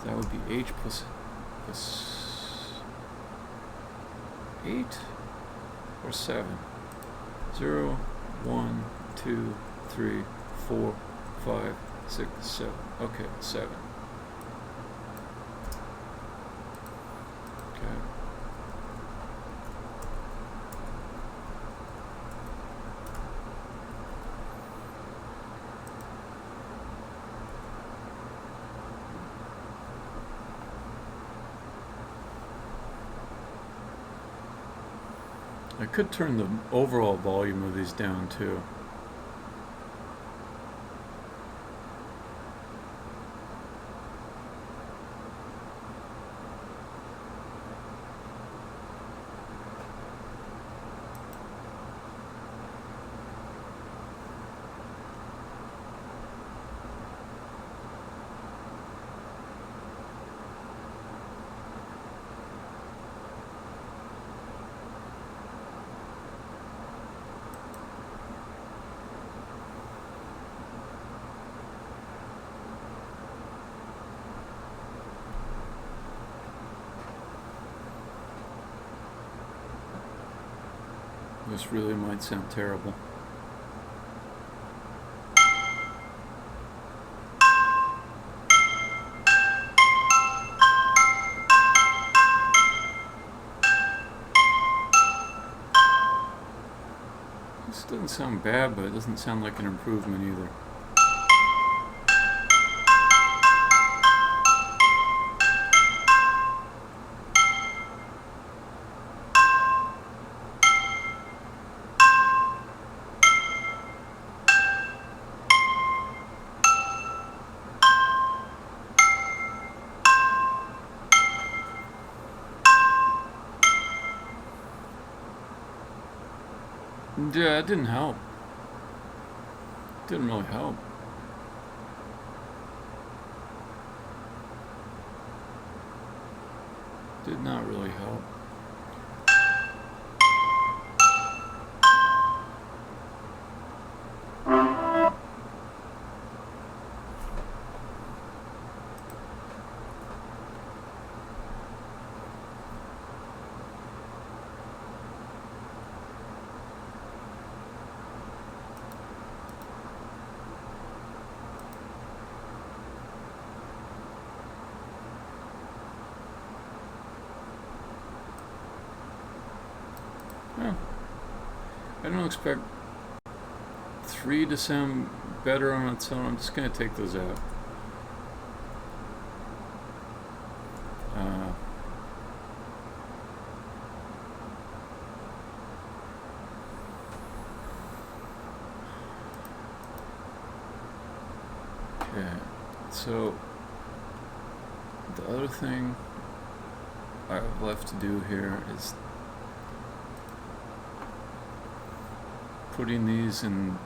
That would be H plus 8 or 7. 0, 1, 2, 3, 4, 5, 6, 7. Okay, 7. Okay. I could turn the overall volume of these down too. This really might sound terrible. This doesn't sound bad, but it doesn't sound like an improvement either. Yeah, it didn't help. Didn't really help. Did not really help. Yeah. I don't expect 3 to sound better on its own. I'm just going to take those out. Okay, so the other thing I have left to do here is putting these in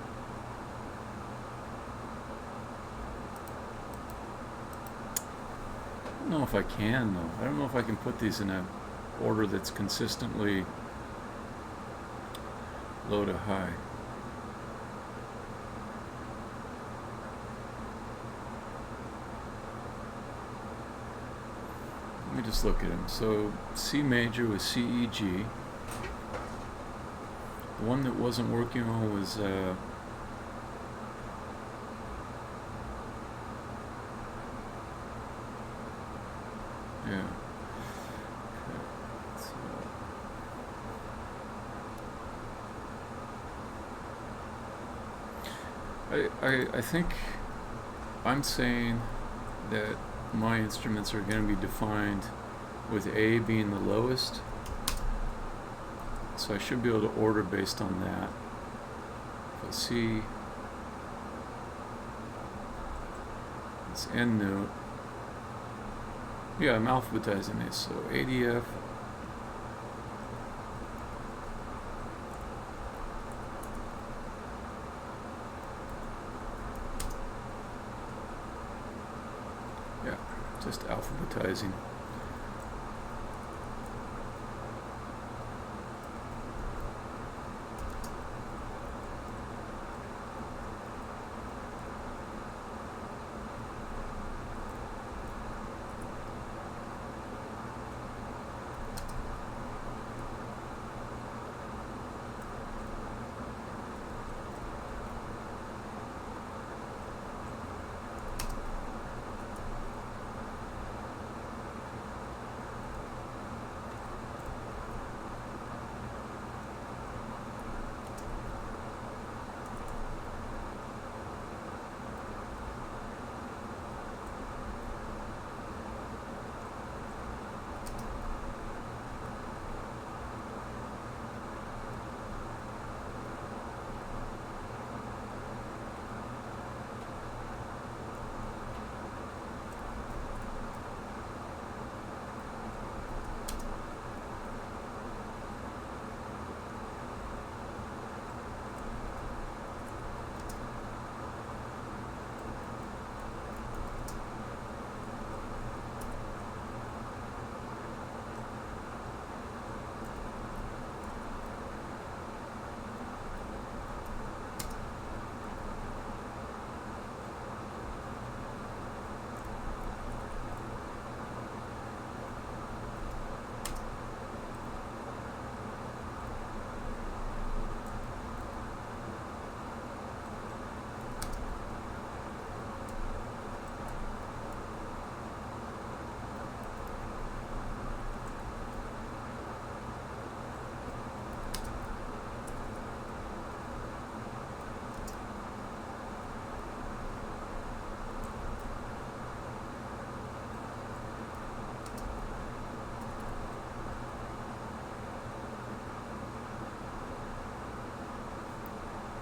I don't know if I can though. I don't know if I can put these in an order that's consistently low to high. Let me just look at them. So C major was C, E, G. The one that wasn't working on was yeah. Okay, I think I'm saying that my instruments are going to be defined with A being the lowest, so I should be able to order based on that. If I see this end note, yeah, I'm alphabetizing it, so ADF, yeah, just alphabetizing.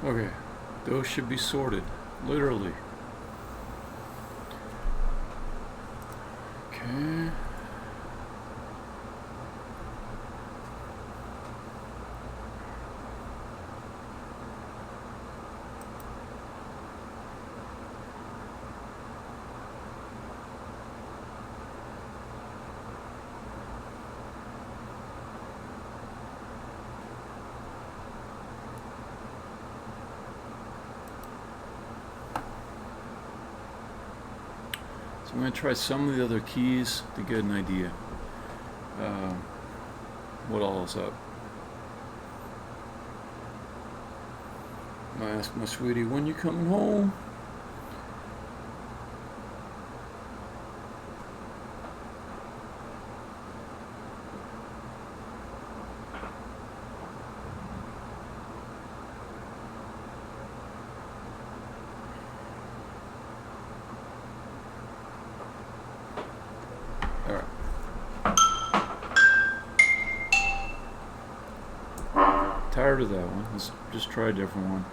Okay, those should be sorted, literally. Okay. I'm going to try some of the other keys to get an idea what all is up. I ask my sweetie, when you coming home? Tired of that one. Let's just try a different one.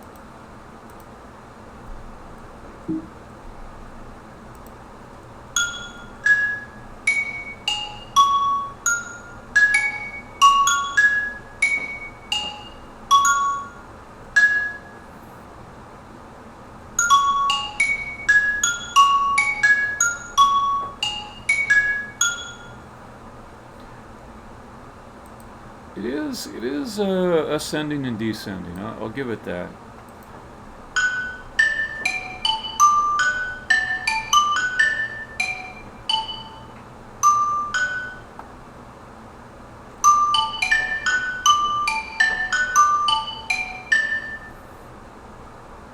It is ascending and descending. I'll give it that.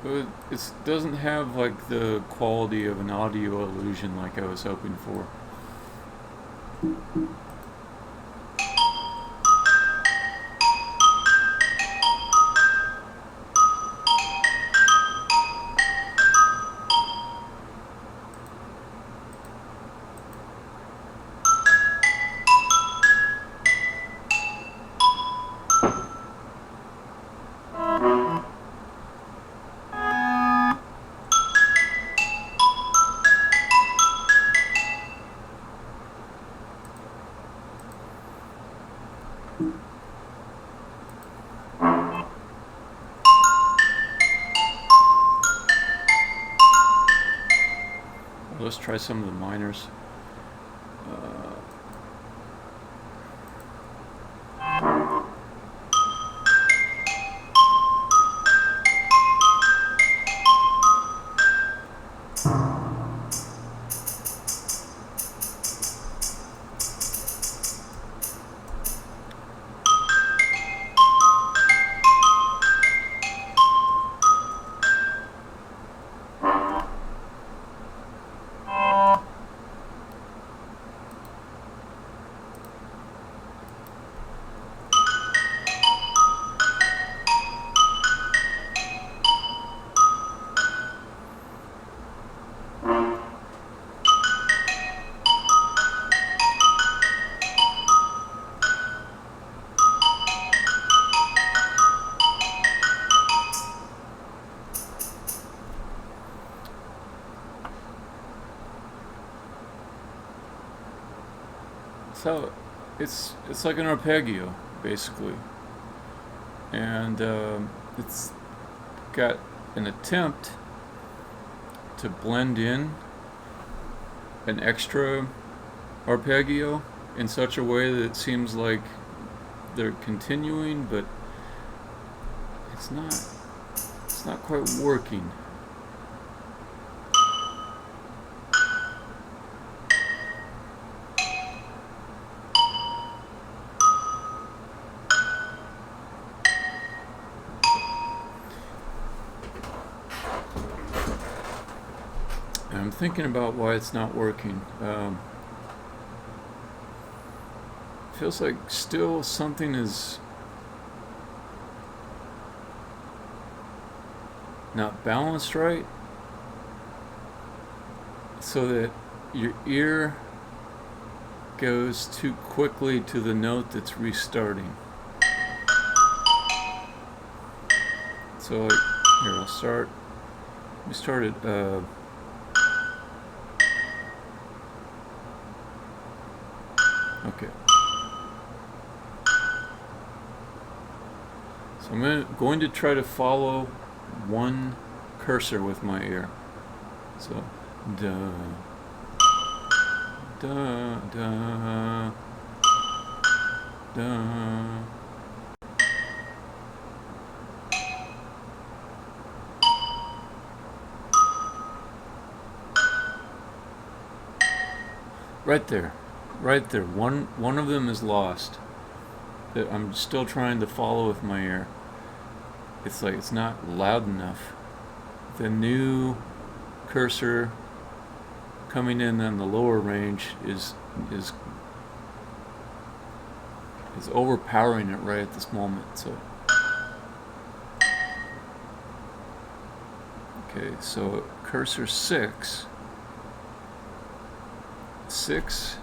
But it doesn't have like the quality of an audio illusion like I was hoping for. Let's try some of the minors. So it's like an arpeggio basically, and it's got an attempt to blend in an extra arpeggio in such a way that it seems like they're continuing, but it's not quite working. I'm thinking about why it's not working. Feels like still something is not balanced right, so that your ear goes too quickly to the note that's restarting. So like Here, I'll start. We started. Okay. So I'm going to try to follow one cursor with my ear. So, da, da, da, da. Right there. Right there. One of them is lost. That I'm still trying to follow with my ear. It's like it's not loud enough. The new cursor coming in on the lower range is overpowering it right at this moment. So okay, so cursor 6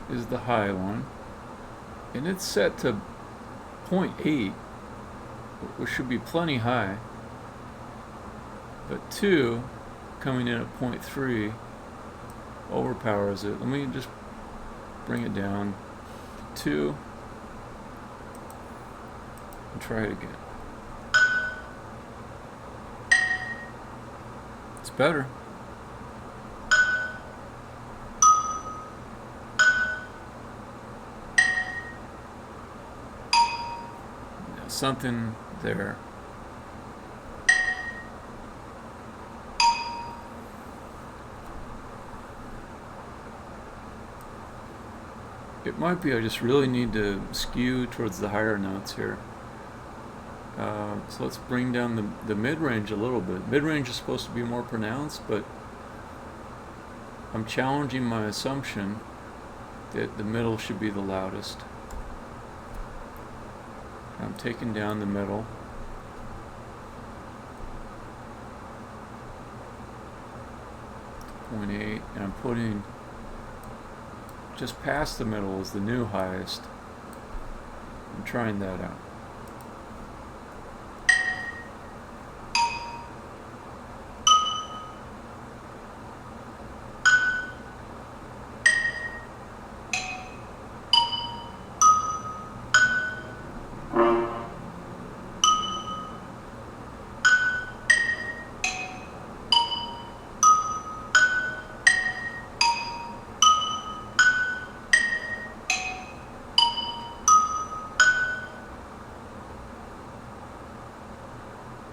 is the high one, and it's set to 0.8, which should be plenty high, but 2 coming in at 0.3 overpowers it. Let me just bring it down to 2 and try it again. It's better. Something there. It might be I just really need to skew towards the higher notes here. So let's bring down the mid-range a little bit. Mid-range is supposed to be more pronounced, but I'm challenging my assumption that the middle should be the loudest. I'm taking down the middle. .8, and I'm putting just past the middle is the new highest. I'm trying that out.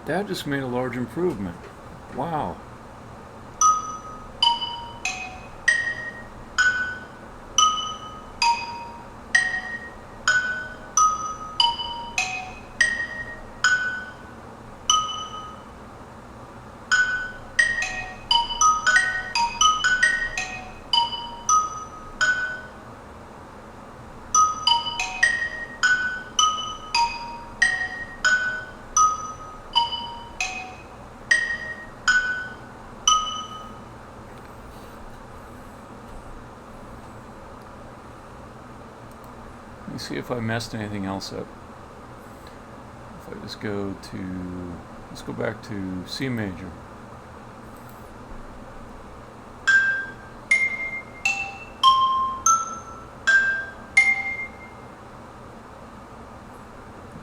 That just made a large improvement. Wow. Let me see if I messed anything else up. If I just go to, let's go back to C major.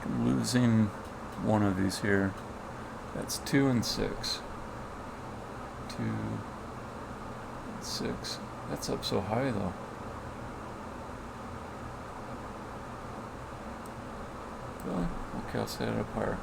I'm losing one of these here. That's 2 and 6. 2 and 6. That's up so high though. Okay, I'll set it up higher.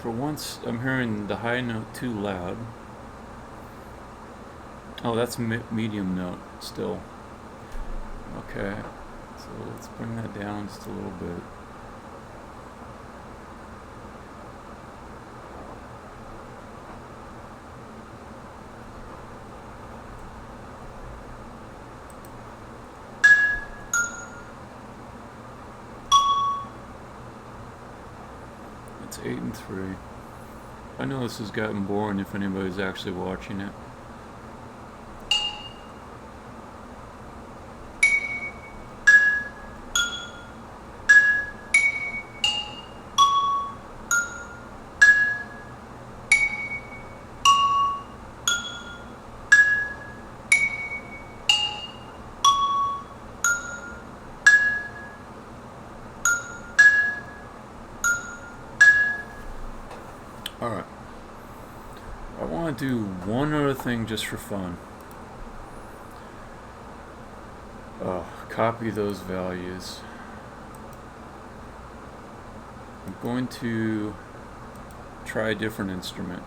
For once, I'm hearing the high note too loud. Oh, that's medium note still. Okay, so let's bring that down just a little bit. It's 8 and 3. I know this has gotten boring if anybody's actually watching it. Alright. I want to do one other thing just for fun. Copy those values. I'm going to try a different instrument.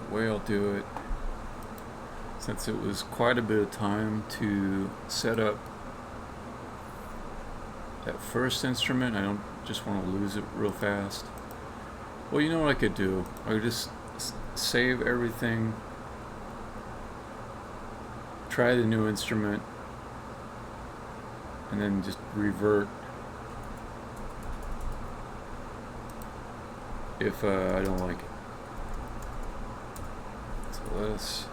The way I'll do it, since it was quite a bit of time to set up that first instrument, I don't just want to lose it real fast. Well, you know what I could do? I could just save everything, try the new instrument, and then just revert if I don't like it. So let's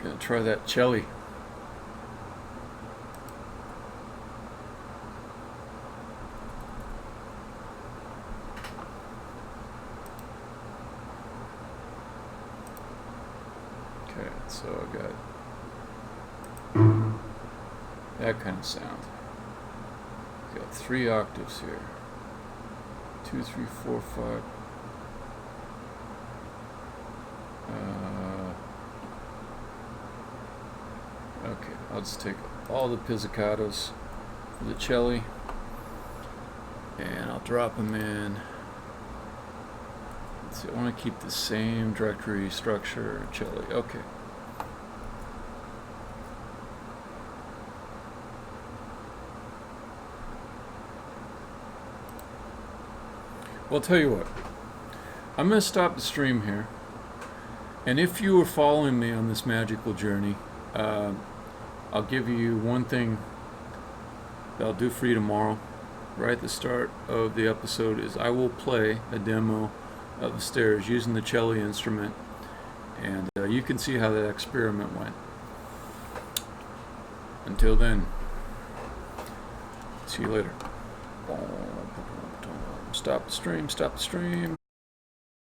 gonna try that cello. Okay, so I got that kind of sound. Got 3 octaves here. 2, 3, 4, 5. Okay, I'll just take all the pizzicatos for the cello, and I'll drop them in. Let's see, I want to keep the same directory structure, cello. Okay. Well, I'll tell you what. I'm going to stop the stream here, and if you were following me on this magical journey, I'll give you one thing that I'll do for you tomorrow. Right at the start of the episode is I will play a demo of the stairs using the cello instrument, and you can see how that experiment went. Until then, see you later. Stop the stream, stop the stream.